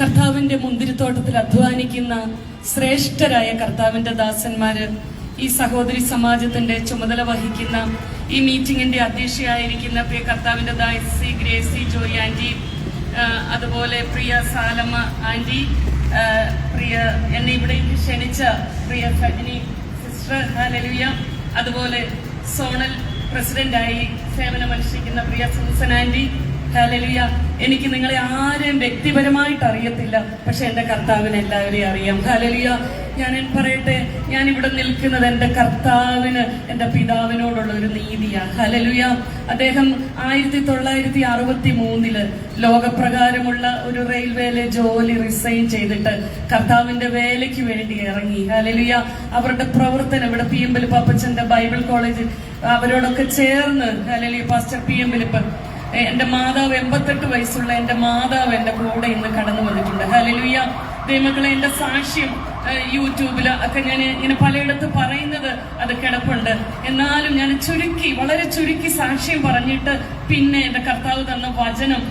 കർത്താവിന്റെ മുന്തിരിത്തോട്ടത്തിൽ അധ്വാനിക്കുന്ന ശ്രേഷ്ഠരായ കർത്താവിന്റെ ദാസന്മാര്, ഈ സഹോദരി സമാജത്തിന്റെ ചുമതല വഹിക്കുന്ന ഈ മീറ്റിംഗിന്റെ അധ്യക്ഷയായിരിക്കുന്ന പ്രിയ കർത്താവിന്റെ ദാസി ഗ്രേസി ജോയി ആന്റി, അതുപോലെ പ്രിയ സാലമ്മ ആന്റി, പ്രിയ എന്നെ ഇവിടേക്ക് ക്ഷണിച്ച പ്രിയ സജിനി സിസ്റ്റർ, ഹല്ലേലൂയ, അതുപോലെ സോണൽ പ്രസിഡന്റായി സേവനമനുഷ്ഠിക്കുന്ന പ്രിയ സൂസൻ ആന്റി, ഹല്ലേലൂയ. എനിക്ക് നിങ്ങളെ ആരെയും വ്യക്തിപരമായിട്ട് അറിയത്തില്ല, പക്ഷെ എന്റെ കർത്താവിനെ എല്ലാവരെയും അറിയാം. ഹല്ലേലൂയ. ഞാൻ പറയട്ടെ, ഞാൻ ഇവിടെ നിൽക്കുന്നത് എന്റെ കർത്താവിന്, എന്റെ പിതാവിനോടുള്ള ഒരു നീതിയാണ്. ഹല്ലേലൂയ. അദ്ദേഹം 1963 ലോകപ്രകാരമുള്ള ഒരു റെയിൽവേയിലെ ജോലി റിസൈൻ ചെയ്തിട്ട് കർത്താവിന്റെ വേലയ്ക്ക് വേണ്ടി ഇറങ്ങി. ഹല്ലേലൂയ. അവരുടെ പ്രവർത്തനം ഇവിടെ പി എം ബിലിപ്പ് അപ്പച്ചന്റെ ബൈബിൾ കോളേജിൽ അവരോടൊക്കെ ചേർന്ന്, ഹല്ലേലൂയ, പാസ്റ്റർ പി എം ബിലിപ്പ്, എന്റെ മാതാവ് 88 വയസ്സുള്ള എന്റെ മാതാവ് എന്റെ കൂടെ ഇന്ന് കടന്നു വന്നിട്ടുണ്ട്. ഹല്ലേലൂയ. ദൈവമക്കളെ, എന്റെ സാക്ഷ്യം യൂട്യൂബില് ഒക്കെ ഞാൻ ഇങ്ങനെ പലയിടത്ത് പറയുന്നത് അത് കിടപ്പുണ്ട്. എന്നാലും ഞാൻ വളരെ ചുരുക്കി സാക്ഷ്യം പറഞ്ഞിട്ട് പിന്നെ എന്റെ കർത്താവ് തന്ന വചനം,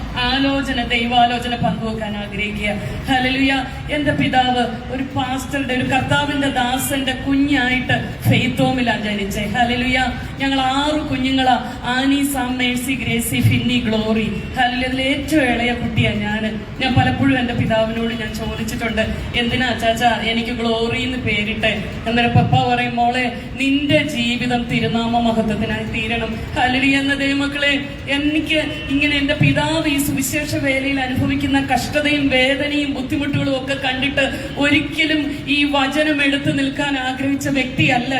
ദൈവാലോചന പങ്കുവെക്കാൻ ആഗ്രഹിക്കുക. ഹല്ലേലൂയ. എന്റെ പിതാവ് ഒരു പാസ്റ്ററുടെ, ഒരു കർത്താവിന്റെ ദാസന്റെ കുഞ്ഞായിട്ട് ഫെയ്ത്ത് ഹോമിലാണ് ജനിച്ചേ. ഹല്ലേലൂയ. ഞങ്ങൾ 6 കുഞ്ഞുങ്ങളാ. Annie, Sam, Mercy, Gracie, Finny, Glory. Hallelujah. അതിൽ ഏറ്റവും ഇളയ കുട്ടിയാണ് ഞാൻ പലപ്പോഴും എന്റെ പിതാവിനോട് ഞാൻ ചോദിച്ചിട്ടുണ്ട്, എന്തിനാ ചാച്ചാ എനിക്ക് ഗ്ലോറി എന്ന് പേരിട്ടെ? എന്നൊരു പപ്പ പറയും, മോളെ, നിന്റെ ജീവിതം തിരുനാമ മഹത്വത്തിനായി തീരണം. ഹല്ലേലൂയ. എന്ന ദൈവമക്കളെ, എനിക്ക് ഇങ്ങനെ എന്റെ പിതാവ് ഈ സുവിശേഷ വേലയിൽ അനുഭവിക്കുന്ന കഷ്ടതയും വേദനയും ബുദ്ധിമുട്ടുകളും ഒക്കെ കണ്ടിട്ട് ഒരിക്കലും ഈ വചനം എടുത്തു നിൽക്കാൻ ആഗ്രഹിച്ച വ്യക്തിയല്ല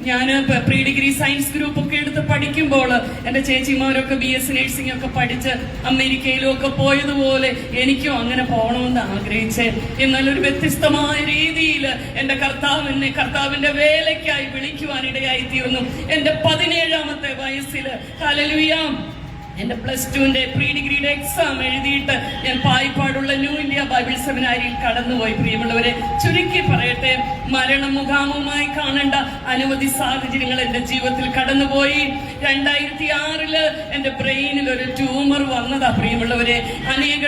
ഞാൻ പ്രീ ഡിഗ്രി സയൻസ് ഗ്രൂപ്പ് ഒക്കെ എടുത്ത് പഠിക്കുമ്പോൾ എന്റെ ചേച്ചിമാരൊക്കെ BS നഴ്സിംഗ് ഒക്കെ പഠിച്ച് അമേരിക്കയിലും ഒക്കെ പോയതുപോലെ എനിക്കും അങ്ങനെ പോകണമെന്ന് ആഗ്രഹിച്ചേ. എന്നാൽ ഒരു വ്യത്യസ്തമായ രീതിയിൽ എന്റെ കർത്താവിന്റെ വേലയ്ക്കായി വിളിക്കുവാനിടയായി തീർന്നു. എന്റെ 17ാമത്തെ വയസ്സിൽ, ഹല്ലേലൂയ, എന്റെ +2 പ്രീ ഡിഗ്രിയുടെ എക്സാം എഴുതിയിട്ട് ഞാൻ പായിപ്പാടുള്ള ന്യൂ ഇന്ത്യ ബൈബിൾ സെമിനാരിയിൽ കടന്നുപോയി. പ്രിയമുള്ളവരെ, ചുരുക്കി പറയട്ടെ, മരണം മുഖാമുഖമായി കാണേണ്ട അനവധി സാഹചര്യങ്ങൾ എന്റെ ജീവിതത്തിൽ കടന്നുപോയി. 2006 എന്റെ ബ്രെയിനിൽ ഒരു ട്യൂമർ വന്നതാ. പ്രിയമുള്ളവരെ, അനേക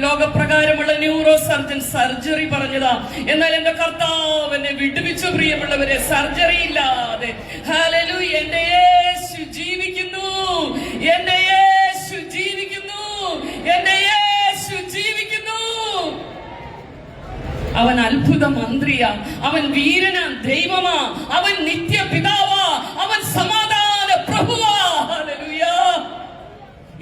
ലോകപ്രകാരമുള്ള ന്യൂറോ സർജറി പറഞ്ഞതാ. എന്നാൽ എന്റെ കർത്താവ് എന്നെ വിടുവിച്ചു. പ്രിയമുള്ളവരെ, സർജറി ഇല്ലാതെ. ഹല്ലേലൂയ. എന്റെ യേശു ജീവിക്കുന്നു, എന്റെ യേശു ജീവിക്കുന്നു, എന്റെ യേശു ജീവിക്കുന്നു. അവൻ അത്ഭുത മന്ത്രിയാ, അവൻ വീരനാ, ദൈവമാ, അവൻ നിത്യ പിതാവാ, അവൻ സമാധാന പ്രഭുവാ. ഹല്ലേലൂയ.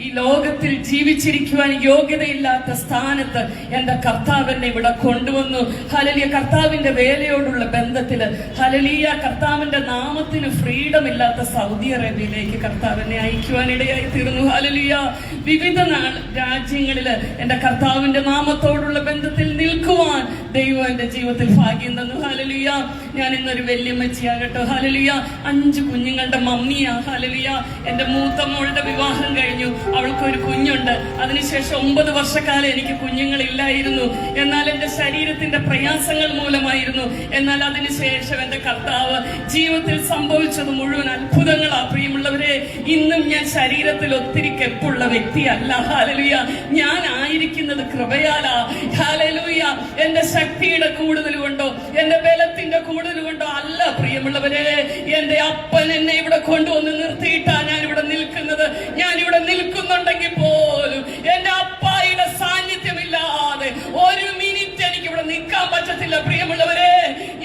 ഈ ലോകത്തിൽ ജീവിച്ചിരിക്കുവാൻ യോഗ്യതയില്ലാത്ത സ്ഥാനത്ത് എന്റെ കർത്താവ് എന്നെ ഇവിടെ കൊണ്ടുവന്നു. ഹല്ലേലൂയ. കർത്താവിന്റെ വേലയോടുള്ള ബന്ധത്തില്, ഹല്ലേലൂയ, കർത്താവിന്റെ നാമത്തിന് ഫ്രീഡം ഇല്ലാത്ത സൗദി അറേബ്യയിലേക്ക് കർത്താവിനെ അയക്കുവാനിടയായി തീർന്നു. ഹല്ലേലൂയ. വിവിധ രാജ്യങ്ങളില് എന്റെ കർത്താവിന്റെ നാമത്തോടുള്ള ബന്ധത്തിൽ നിൽക്കുവാൻ ദൈവം എന്റെ ജീവിതത്തിൽ ഭാഗ്യം തന്നു. ഹല്ലേലൂയ. ഞാൻ ഇന്നൊരു വല്യമ്മച്ചിയാകട്ടോ. ഹല്ലേലൂയ. 5 കുഞ്ഞുങ്ങളുടെ മമ്മിയാ. ഹല്ലേലൂയ. എന്റെ മൂത്ത മോളുടെ വിവാഹം കഴിഞ്ഞു, അവൾക്കൊരു കുഞ്ഞുണ്ട്. അതിനുശേഷം 9 വർഷക്കാലം എനിക്ക് കുഞ്ഞുങ്ങളില്ലായിരുന്നു. എന്നാൽ എന്റെ ശരീരത്തിന്റെ പ്രയാസങ്ങൾ മൂലമായിരുന്നു. എന്നാൽ അതിനുശേഷം എന്റെ കർത്താവ് ജീവിതത്തിൽ സംഭവിച്ചത് മുഴുവൻ അത്ഭുതങ്ങളാ. പ്രിയമുള്ളവരെ, ഇന്നും ഞാൻ ശരീരത്തിൽ ഒത്തിരി കെപ്പുള്ള വ്യക്തിയല്ല. ഹല്ലേലൂയ. ഞാൻ ആയിരിക്കുന്നത് കൃപയാലാ. ഹല്ലേലൂയ. എന്റെ ശക്തിയുടെ കൂടുതൽ കൊണ്ടോ എന്റെ ബലത്തിന്റെ കൂടുതൽ കൊണ്ടോ അല്ല. പ്രിയമുള്ളവരെ, എന്റെ അപ്പൻ എന്നെ ഇവിടെ കൊണ്ടുവന്ന് നിർത്തിയിട്ടാ ഞാൻ ഇവിടെ നിൽക്കുന്നത്. ഞാൻ ഇവിടെ നിൽക്കുന്നുണ്ടെങ്കിൽ പോലും എന്റെ അപ്പായുടെ സാന്നിധ്യമില്ലാതെ ഒരു മിനിറ്റ് എനിക്ക് ഇവിടെ നിൽക്കാൻ പറ്റത്തില്ല. പ്രിയമുള്ളവരെ,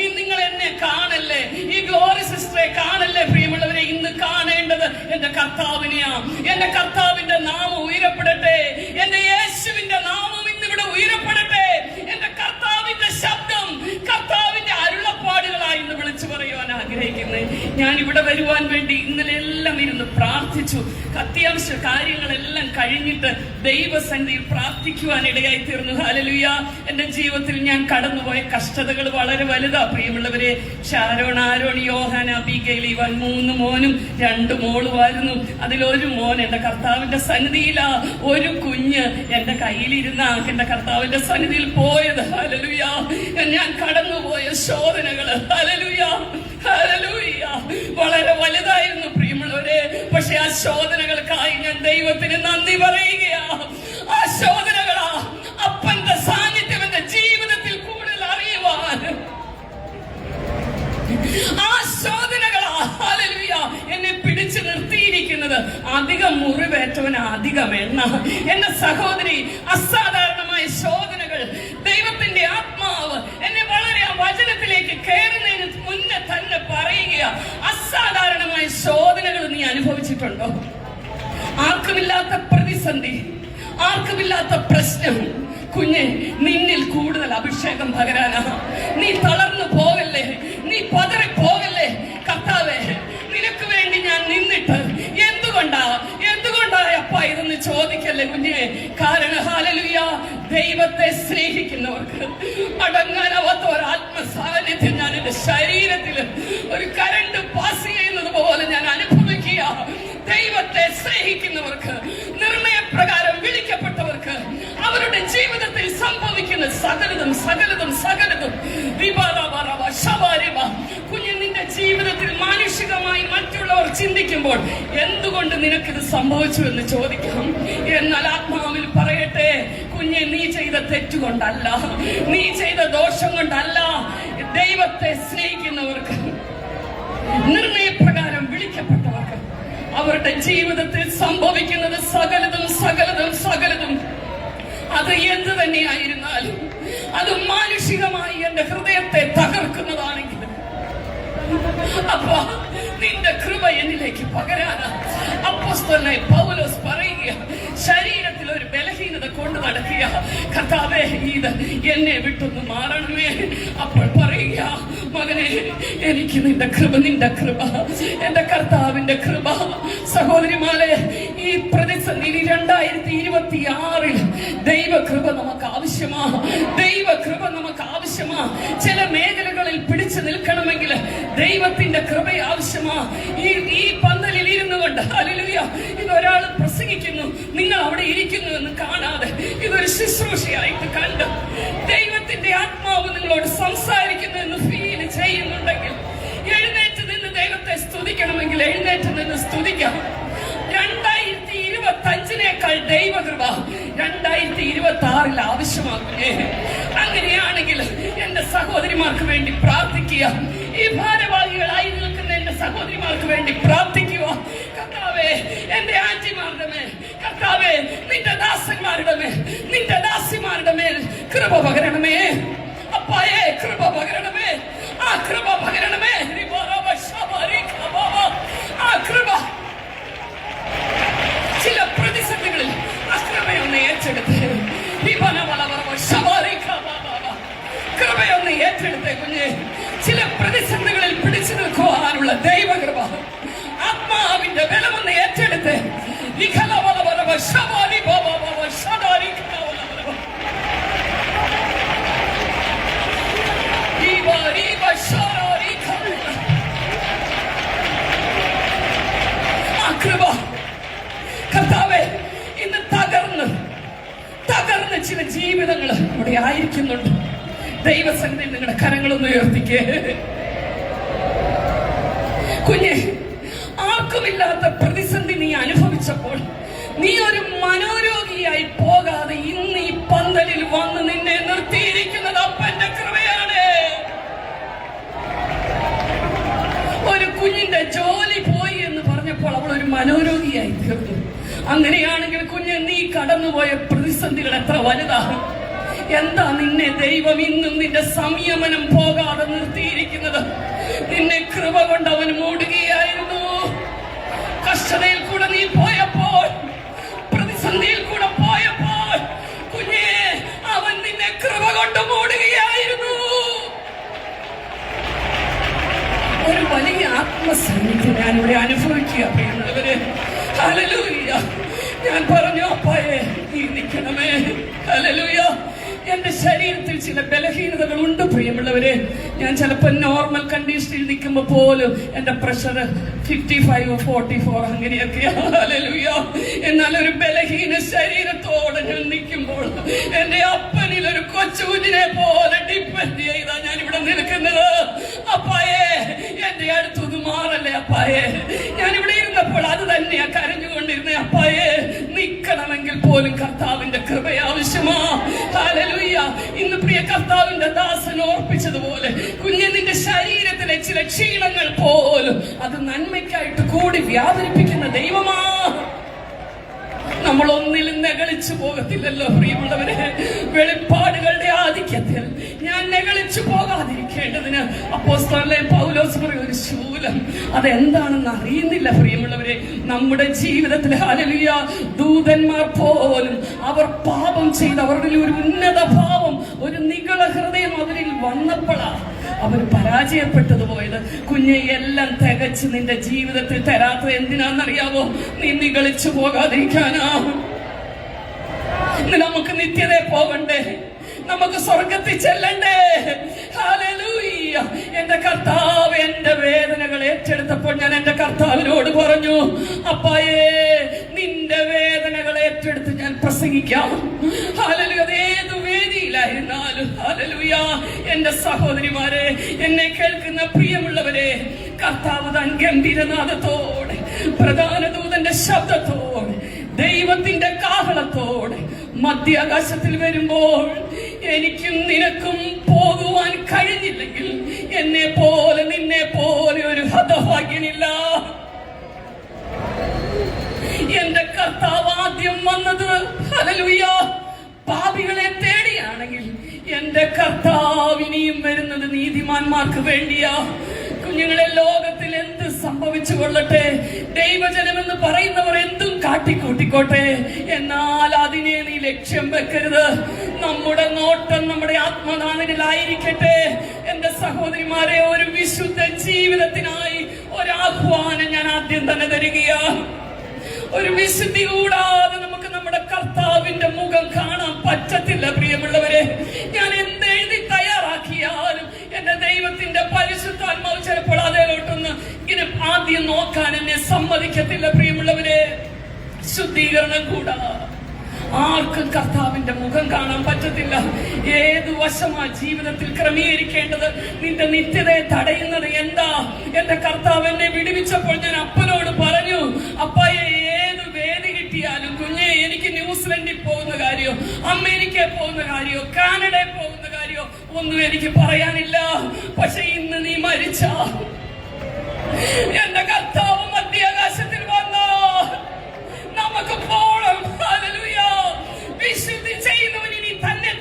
ഇന്ന് നിങ്ങൾ എന്നെ കാണല്ലേ, ഈ ഗ്ലോറി സിസ്റ്ററെ കാണല്ലേ. പ്രിയമുള്ളവരെ, ഇന്ന് കാണേണ്ടത് എന്റെ കർത്താവിനെയാ. എന്റെ കർത്താവിന്റെ നാമം ഉയരപ്പെടട്ടെ, എന്റെ യേശുവിന്റെ നാമം ഇന്നിവിടെ ഉയരപ്പെടട്ടെ. എന്റെ കർത്താവിന്റെ ശബ്ദം, കർത്താവിന്റെ അരുളപ്പാടുകളായി ഇന്ന് വിളിച്ചു പറയുവാൻ ആഗ്രഹിക്കുന്നത്. ഞാൻ ഇവിടെ വരുവാൻ വേണ്ടി ഇന്നലെ എല്ലാം ഇരുന്ന് പ്രാർത്ഥിച്ചു. അത്യാവശ്യ കാര്യങ്ങളെല്ലാം കഴിഞ്ഞിട്ട് ദൈവസന്നിധിയിൽ പ്രാർത്ഥിക്കുവാൻ ഇടയായി തീർന്നു. ഹല്ലേലൂയ. എന്റെ ജീവിതത്തിൽ ഞാൻ കടന്നുപോയ കഷ്ടതകൾ വളരെ വലുതാ. പ്രിയമുള്ളവരെ, ഷാരോൺ, ആരോൺ, യോഹാൻ, അബിഗയിൽ, ഇവൻ 3 മോനും 2 മോളുമായിരുന്നു. അതിലൊരു മോൻ എന്റെ കർത്താവിന്റെ സന്നിധിയിലാ. ഒരു കുഞ്ഞ് എന്റെ കയ്യിലിരുന്ന എന്റെ കർത്താവിന്റെ സന്നിധിയിൽ പോയത്. ഹല്ലേലൂയ. ഞാൻ കടന്നുപോയ ശോധനകള്, ഹല്ലേലൂയ, ഹല്ലേലൂയ, വളരെ വലുതായിരുന്നു പ്രിയമുള്ളവരെ. പക്ഷെ ആ ശോധനകൾക്കായി ഞാൻ ദൈവത്തിന് നന്ദി പറയുകയാ. ആ ശോധനകളാ അപ്പന്റെ അധികം എണ്ണ. എന്റെ സഹോദരി, അസാധാരണമായ ശോധനകൾ, ദൈവത്തിന്റെ ആത്മാവ് എന്നെ വളരെ ആ വചനത്തിലേക്ക് കയറുന്നതിന് മുന്നേ തന്നെ പറയുക, അസാധാരണമായ ശോധനകൾ നീ അനുഭവിച്ചിട്ടുണ്ടോ? ആർക്കുമില്ലാത്ത പ്രതിസന്ധി, ആർക്കുമില്ലാത്ത പ്രശ്നം. കുഞ്ഞെ, നിന്നിൽ കൂടുതൽ അഭിഷേകം പകരാനാ. നീ തളർന്നു പോകല്ലേ, നീ പതറി പോകല്ലേ. കർത്താവേ, നിനക്ക് വേണ്ടി ഞാൻ നിന്നിട്ട് എന്തുകൊണ്ടായ അപ്പ ഇതെന്ന് ചോദിക്കല്ലേ കുഞ്ഞെ. കാരണം ഹല്ലേലൂയ, ദൈവത്തെ സ്നേഹിക്കുന്നവർക്ക് അടങ്ങാനാവാത്ത ഒരു ആത്മസാന്നിധ്യം ഞാൻ എന്റെ ശരീരത്തിൽ ഒരു കരണ്ട് പാസ് ചെയ്യുന്നത് പോലെ ഞാൻ അനുഭവിക്കുക. ദൈവത്തെ സ്നേഹിക്കുന്നവർക്ക്, നിർണയപ്രകാരം വിളിക്കപ്പെട്ടവർക്ക്, അവരുടെ ജീവിതത്തിൽ സംഭവിക്കുന്ന സകലതും സകലതും സകലതും കുഞ്ഞു, നിന്റെ ജീവിതത്തിൽ മാനുഷികമായി മറ്റുള്ളവർ ചിന്തിക്കുമ്പോൾ എന്തുകൊണ്ട് നിനക്കിത് സംഭവിച്ചു എന്ന് ചോദിക്കാം. എന്നാൽ ആത്മാവിൽ പറയട്ടെ കുഞ്ഞെ, നീ ചെയ്ത തെറ്റുകൊണ്ടല്ല, നീ ചെയ്ത ദോഷം കൊണ്ടല്ല. ദൈവത്തെ സ്നേഹിക്കുന്നവർക്ക്, നിർണയപ്രകാരം വിളിക്കപ്പെട്ടവർക്ക്, അവരുടെ ജീവിതത്തിൽ സംഭവിക്കുന്നത് സകലതും സകലതും സകലതും അത് എന്ത് തന്നെയായിരുന്നാലും, അത് മാനുഷികമായി എന്റെ ഹൃദയത്തെ തകർക്കുന്നതാണെങ്കിൽ, അപ്പൊ നിന്റെ കൃപ എന്നിലേക്ക് പകരാനാ. അപ്പോസ്തലനായ പൗലോസ് പറയുക, ശരീരത്തിൽ ഒരു ബലഹീനത കൊണ്ട് നടക്കുക. കർത്താവേ, ഇത് എന്നെ വിട്ടൊന്ന് മാറണമേ. അപ്പോൾ പറയുക, മകനെ, എനിക്ക് നിന്റെ കൃപ, നിന്റെ കൃപ, എന്റെ കർത്താവിന്റെ കൃപ. സഹോദരിമാരെ, ഈ പ്രതിസന്ധി 2026 ദൈവകൃപ നമുക്ക് ആവശ്യമാ. ദൈവകൃപ നമുക്ക് ആവശ്യമാ. ചില മേഖലകളിൽ പിടിച്ചു നിൽക്കണമെങ്കിൽ ദൈവത്തിന്റെ കൃപ ആവശ്യമാ. ഈ പന്തലിൽ ഇരുന്നു കൊണ്ട് ഹല്ലേലൂയ, ഇതൊരാൾ പ്രസംഗിക്കുന്നു, നിങ്ങൾ അവിടെ ഇരിക്കുന്നു എന്ന് കാണാതെ ഇതൊരു ശുശ്രൂഷയായിട്ട് കണ്ട് ദൈവത്തിന്റെ ആത്മാവ് നിങ്ങളോട് സംസാരിക്കുന്നു എന്ന് ഫീൽ ചെയ്യുന്നുണ്ടെങ്കിൽ, എഴുന്നേറ്റ് നിന്ന് ദൈവത്തെ സ്തുതിക്കണമെങ്കിൽ എഴുന്നേറ്റ് നിന്ന് സ്തുതിക്കാം. 2025 ദൈവകൃപ 2026 ആവശ്യമാകുന്നേ. അങ്ങനെയാണെങ്കിൽ എന്റെ സഹോദരിമാർക്ക് വേണ്ടി പ്രാർത്ഥിക്കുക. ഈ ഭാരവാഹികളായി നിൽക്കുന്ന എന്റെ സഹോദരിമാർക്ക് വേണ്ടി പ്രാർത്ഥിക്കുക. കർത്താവേ, എന്റെ ആന്റിമാരുടെ മേൽ, കർത്താവേ, നിന്റെ ദാസന്മാരുടെ മേൽ, നിന്റെ ദാസിമാരുടെ മേൽ കൃപ പകരണമേ. അപ്പായേ, കൃപ പകരണമേ. ആ കൃപ പകരണമേ. ആ കൃപ ചില പ്രതിസന്ധികളിൽ അക്രമയൊന്ന് ഏറ്റെടുത്ത് കൃപയൊന്ന് ഏറ്റെടുത്തേ കുഞ്ഞെ. ചില പ്രതിസന്ധികളിൽ പിടിച്ചു നിൽക്കുവാനുള്ള ദൈവകൃപ, ആത്മാവിന്റെ ബലമൊന്ന് ഏറ്റെടുത്ത് ആ കൃപ. കർത്താവേ, ഇന്ന് തകർന്ന് ചില ജീവിതങ്ങൾ ഇവിടെ ആയിരിക്കുന്നുണ്ട്. ദൈവസന്നിധിയിൽ നിങ്ങളുടെ കരങ്ങളൊന്ന് ഉയർത്തിക്കേ കുഞ്ഞെ. ആർക്കുമില്ലാത്ത പ്രതിസന്ധി നീ അനുഭവിച്ചപ്പോൾ നീ ഒരു മനോരോഗിയായി പോകാതെ ഇന്ന് ഈ പന്തലിൽ വന്ന് നിന്നെ നിർത്തിയിരിക്കുന്നത് അപ്പന്റെ കൃപയാണ്. ഒരു കുഞ്ഞിന്റെ ജോലി പോയി എന്ന് പറഞ്ഞപ്പോൾ അവൾ ഒരു മനോരോഗിയായി തീർന്നു. അങ്ങനെയാണെങ്കിൽ കുഞ്ഞ്, നീ കടന്നുപോയ പ്രതിസന്ധികൾ എത്ര വലുതാണ്. എന്താ നിന്നെ ദൈവം ഇന്നും നിന്റെ സംയമനം പോകാതെ നിർത്തിയിരിക്കുന്നത്? നിന്നെ കൃപ കൊണ്ട് അവൻ മൂടുകയായിരുന്നു. കഷ്ടതയിൽ കൂടെ നീ പോയപ്പോൾ, പ്രതിസന്ധിയിൽ കൂടെ പോയപ്പോൾ കുഞ്ഞേ, അവൻ നിന്നെ കൃപ കൊണ്ട് മൂടുകയായിരുന്നു. ഒരു വലിയ ആത്മസാന്നിധ്യം ഞാനിവിടെ അനുഭവിക്കുക പ്രിയമുള്ളവരെ. ഹല്ലേലൂയ. ഞാൻ പറഞ്ഞു, അപ്പായേ, നീ നിൽക്കണമേ. ഹല്ലേലൂയ. എന്റെ ശരീരത്തിൽ ചില ബലഹീനതകൾ ഉണ്ട് പ്രിയമുള്ളവരെ. ഞാൻ ചിലപ്പോൾ നോർമൽ കണ്ടീഷനിൽ നിൽക്കുമ്പോൾ പോലും എന്റെ പ്രഷർ 55-44 അങ്ങനെയൊക്കെയാണ്. ഹല്ലേലൂയ. എന്നാൽ ഒരു ബലഹീന ശരീരത്തോടെ ഞാൻ നിൽക്കുമ്പോൾ എന്റെ അപ്പനിൽ ഒരു കൊച്ചുകുഞ്ഞിനെ പോലെ ഡിപ്പെൻഡ് ചെയ്താ ഞാൻ ഇവിടെ നിൽക്കുന്നത്. അപ്പായേ, എന്റെ അടുത്തൊന്ന് മാറല്ലേ അപ്പായേ. ഞാൻ ഇവിടെ ഇരുന്നപ്പോൾ അത് തന്നെയാ കരഞ്ഞുകൊണ്ടിരുന്നേ. അപ്പായേ, നിൽക്കണമെങ്കിൽ പോലും കർത്താവിന്റെ കൃപ ആവശ്യമാ. ഹല്ലേലൂയ. ഇന്ന് പ്രിയ കർത്താവിന്റെ ദാസൻ ഓർപ്പിച്ചതുപോലെ കുഞ്ഞെ, നിന്റെ ശരീരത്തിലെ ചില ക്ഷീണങ്ങൾ പോലും അത് നന്മയ്ക്കായിട്ട് കൂടി വ്യാപരിപ്പിക്കുന്ന ദൈവമാ. നമ്മൾ ഒന്നിലും നെകളിച്ചു പോകത്തില്ലല്ലോ പ്രിയമുള്ളവരെ. വെളിപ്പാടുകളുടെ ആധിക്യത്തിൽ ഞാൻ നെകളിച്ചു പോകാതിരിക്കേണ്ടതിന് അപ്പോസ്തലൻ പൗലോസ് പറയും, ഒരു ശൂലം അതെന്താണെന്ന് അറിയുന്നില്ല പ്രിയമുള്ളവരെ. നമ്മുടെ ജീവിതത്തിൽ ഹല്ലേലൂയ ദൂതന്മാർ പോലും അവർ പാപം ചെയ്ത് അവരുടെ ഒരു ഉന്നത ഭാവം, ഒരു നിഗള ഹൃദയം അവരിൽ വന്നപ്പോഴാണ് അവർ പരാജയപ്പെട്ടത് പോയത്. കുഞ്ഞെ, എല്ലാം തികച്ച് നിന്റെ ജീവിതത്തിൽ തരാത്തത് എന്തിനാണെന്നറിയാവോ? നീ നിഗളിച്ചു പോകാതിരിക്കാനാ. നമുക്ക് നിത്യതയെ പോകണ്ടേ, നമുക്ക് സ്വർഗത്തിൽ ചെല്ലണ്ടേ. ഹല്ലേലൂയ. എന്റെ കർത്താവ് എന്റെ വേദനകൾ ഏറ്റെടുത്തപ്പോൾ ഞാൻ എന്റെ കർത്താവിനോട് പറഞ്ഞു, അപ്പായേ നിന്റെ വേദനകൾ ഏറ്റെടുത്ത് ഞാൻ പ്രസംഗിക്കാം. ഹല്ലേലൂയ. ഏതു വേദിയിലായിരുന്നാലും ഹല്ലേലൂയ. എന്റെ സഹോദരിമാരെ, എന്നെ കേൾക്കുന്ന പ്രിയമുള്ളവരെ, കർത്താവ് താൻ ഗംഭീരനാദത്തോടെ, പ്രധാന ദൂതന്റെ ശബ്ദത്തോടെ, ദൈവത്തിന്റെ കാഹളത്തോടെ മധ്യാകാശത്തിൽ വരുമ്പോൾ എനിക്കും നിനക്കും പോകുവാൻ കഴിഞ്ഞില്ലെങ്കിൽ എന്നെ പോലെ നിന്നെ പോലെ ഒരു ഹതഭാഗ്യനില്ല. എന്റെ കർത്താവ് ആദ്യം വന്നത് ഹല്ലേലൂയ പാപികളെ തേടിയാണെങ്കിൽ എന്റെ കർത്താവ് ഇനിയും വരുന്നത് നീതിമാന്മാർക്ക് വേണ്ടിയാ. കുഞ്ഞുങ്ങളെ, ലോകത്തിൽ എന്ത് സംഭവിച്ചു കൊള്ളട്ടെ, ദൈവജനമെന്ന് പറയുന്നവർ എന്തും കാട്ടിക്കൂട്ടിക്കോട്ടെ, എന്നാൽ അതിനെ നീ ലക്ഷ്യം വെക്കരുത്. നമ്മുടെ നോട്ടം നമ്മുടെ ആത്മനാഥനിലായിരിക്കട്ടെ. എന്റെ സഹോദരിമാരെ, ഒരു വിശുദ്ധ ജീവിതത്തിനായി ഒരാഹ്വാനം ഞാൻ ആദ്യം തന്നെ തരികയാണ്. ഒരു വിശുദ്ധി കൂടാതെ നമുക്ക് നമ്മുടെ കർത്താവിന്റെ മുഖം കാണാൻ പറ്റത്തില്ല പ്രിയമുള്ളവരെ. ഞാൻ എന്തെഴുതി തയ്യാറാക്കിയാലും എന്റെ ദൈവത്തിന്റെ പരിശുദ്ധാത്മാവ് ചിലപ്പോൾ അതിലോട്ടൊന്ന് ഇങ്ങനെ ആദ്യം നോക്കാൻ എന്നെ സമ്മതിക്കത്തില്ല പ്രിയമുള്ളവരെ. ശുദ്ധീകരണം കൂടാതെ ആർക്കും കർത്താവിന്റെ മുഖം കാണാൻ പറ്റത്തില്ല. ഏതു വശമാ ജീവിതത്തിൽ ക്രമീകരിക്കേണ്ടത്? നിന്റെ നിത്യതയെ തടയുന്നത് എന്താ? എന്റെ കർത്താവ് എന്നെ വിടുവിച്ചപ്പോൾ ഞാൻ അപ്പനോട് പറഞ്ഞു, അപ്പായെ ഏത് വേദി കിട്ടിയാലും കുഞ്ഞെ, എനിക്ക് ന്യൂസിലൻഡിൽ പോകുന്ന കാര്യമോ അമേരിക്കയിൽ പോകുന്ന കാര്യമോ കാനഡയിൽ പോകുന്ന കാര്യമോ ഒന്നും എനിക്ക് പറയാനില്ല. പക്ഷെ ഇന്ന് നീ മരിച്ച എന്റെ കർത്താവ് മധ്യാകാശത്തിൽ വന്നോ, നമുക്ക് പോണം. ഹല്ലേലൂയ. വിശുദ്ധി ചെയ്യുന്നവൻ ഇനി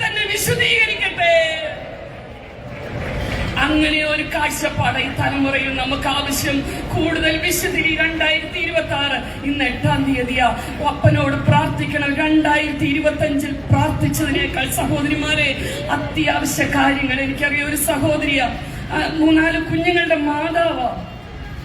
തന്നെ വിശുദ്ധീകരിക്കട്ടെ. അങ്ങനെ ഒരു കാഴ്ചപ്പാട് ഈ തലമുറയിൽ നമുക്ക് ആവശ്യം. കൂടുതൽ വിശുദ്ധി. 2026 ഇന്ന് 8-ാം തീയതിയാ. അപ്പനോട് പ്രാർത്ഥിക്കണം. 2025 പ്രാർത്ഥിച്ചതിനേക്കാൾ സഹോദരിമാരെ അത്യാവശ്യ കാര്യങ്ങൾ. എനിക്കറിയാം, ഒരു സഹോദരിയാ, 3-4 കുഞ്ഞുങ്ങളുടെ മാതാവാ.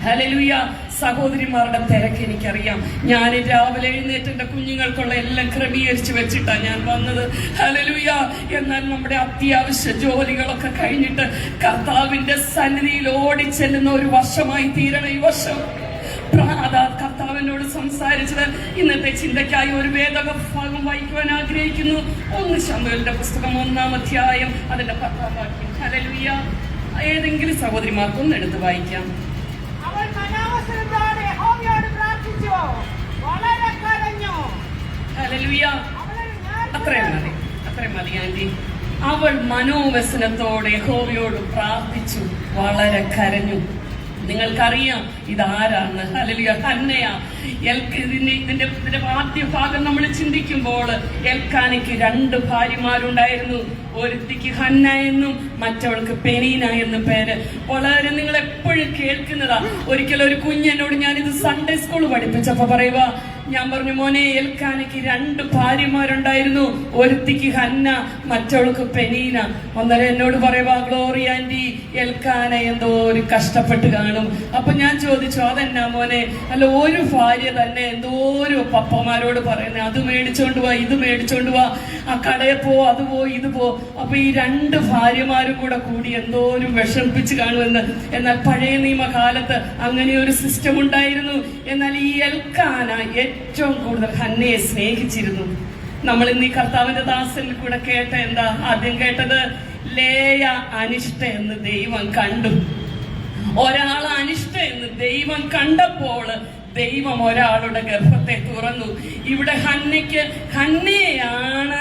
ഹല്ലേലൂയ. സഹോദരിമാരുടെ തിരക്ക് എനിക്കറിയാം. ഞാൻ രാവിലെ എഴുന്നേറ്റ് എന്റെ കുഞ്ഞുങ്ങൾക്കുള്ള എല്ലാം ക്രമീകരിച്ച് വെച്ചിട്ടാ ഞാൻ വന്നത്. ഹല്ലേലൂയ. എന്നാൽ നമ്മുടെ അത്യാവശ്യ ജോലികളൊക്കെ കഴിഞ്ഞിട്ട് കർത്താവിന്റെ സന്നിധിയിൽ ഓടിച്ചെല്ലുന്ന ഒരു വർഷമായി തീരണം ഈ വർഷം. കർത്താവിനോട് സംസാരിച്ചത് ഇന്നത്തെ ചിന്തയ്ക്കായി ഒരു വേദഭാഗം വായിക്കുവാൻ ആഗ്രഹിക്കുന്നു. 1 ശമൂവേലിന്റെ പുസ്തകം 1-ാം അധ്യായം അതിന്റെ 10-ാം വാക്യം. ഹല്ലേലൂയ. ഏതെങ്കിലും സഹോദരിമാർക്ക് ഒന്ന് എടുത്ത് വായിക്കാം. അത്രയും മതി ആന്റി. അവൾ മനോവ്യസനത്തോടെ യഹോവയോട് പ്രാർത്ഥിച്ചു, വളരെ കരഞ്ഞു. നിങ്ങൾക്കറിയാം ഇതാരാണ്? ഹല്ലേലൂയ. ഹന്നയാ. ഇതിന്റെ ആദ്യ ഭാഗം നമ്മൾ ചിന്തിക്കുമ്പോൾ എൽക്കാനയ്ക്ക് 2 ഭാര്യമാരുണ്ടായിരുന്നു. ഒരുത്തിക്ക് ഹന്ന എന്നും മറ്റവൾക്ക് പെനീന എന്നും പേര്. വളരെ നിങ്ങൾ എപ്പോഴും കേൾക്കുന്നതാ. ഒരിക്കലും ഒരു കുഞ്ഞെന്നോട് ഞാനിത് സൺഡേ സ്കൂൾ പഠിപ്പിച്ചപ്പോ പറയുക, ഞാൻ പറഞ്ഞു, മോനെ, എൽക്കാനയ്ക്ക് 2 ഭാര്യമാരുണ്ടായിരുന്നു. ഒരുത്തിക്ക് ഹന്ന, മറ്റവൾക്ക് പെനീന. ഒന്നര എന്നോട് പറയുക, ഗ്ലോറി ആന്റി, എൽക്കാന എന്തോ ഒരു കഷ്ടപ്പെട്ട് കാണും. അപ്പൊ ഞാൻ ചോദിച്ചു, അതെന്നാ മോനെ? അല്ല, ഒരു ഭാര്യ തന്നെ എന്തോരോ പപ്പമാരോട് പറയുന്നത്, അത് മേടിച്ചോണ്ട് പോവാ, ഇത് മേടിച്ചോണ്ട് പോവാ, ആ കടയിൽ പോ, അത് പോ, ഇത് പോ. അപ്പൊ ഈ 2 ഭാര്യമാരും കൂടി എന്തോരും വിഷമിപ്പിച്ച് കാണുമെന്ന്. എന്നാൽ പഴയ നിയമകാലത്ത് അങ്ങനെ ഒരു സിസ്റ്റം ഉണ്ടായിരുന്നു. എന്നാൽ ഈ എൽക്കാന ഏറ്റവും കൂടുതൽ ഹന്നയെ സ്നേഹിച്ചിരുന്നു. നമ്മൾ ഇന്ന് ഈ കർത്താവിന്റെ ദാസനിൽ കൂടെ കേട്ട എന്താ? ആദ്യം കേട്ടത്, ലേയ അനിഷ്ട എന്ന് ദൈവം കണ്ടു. ഒരാൾ അനിഷ്ട എന്ന് ദൈവം കണ്ടപ്പോൾ ദൈവം ഒരാളുടെ ഗർഭത്തെ തുറന്നു. ഇവിടെ ഹന്നയെയാണ്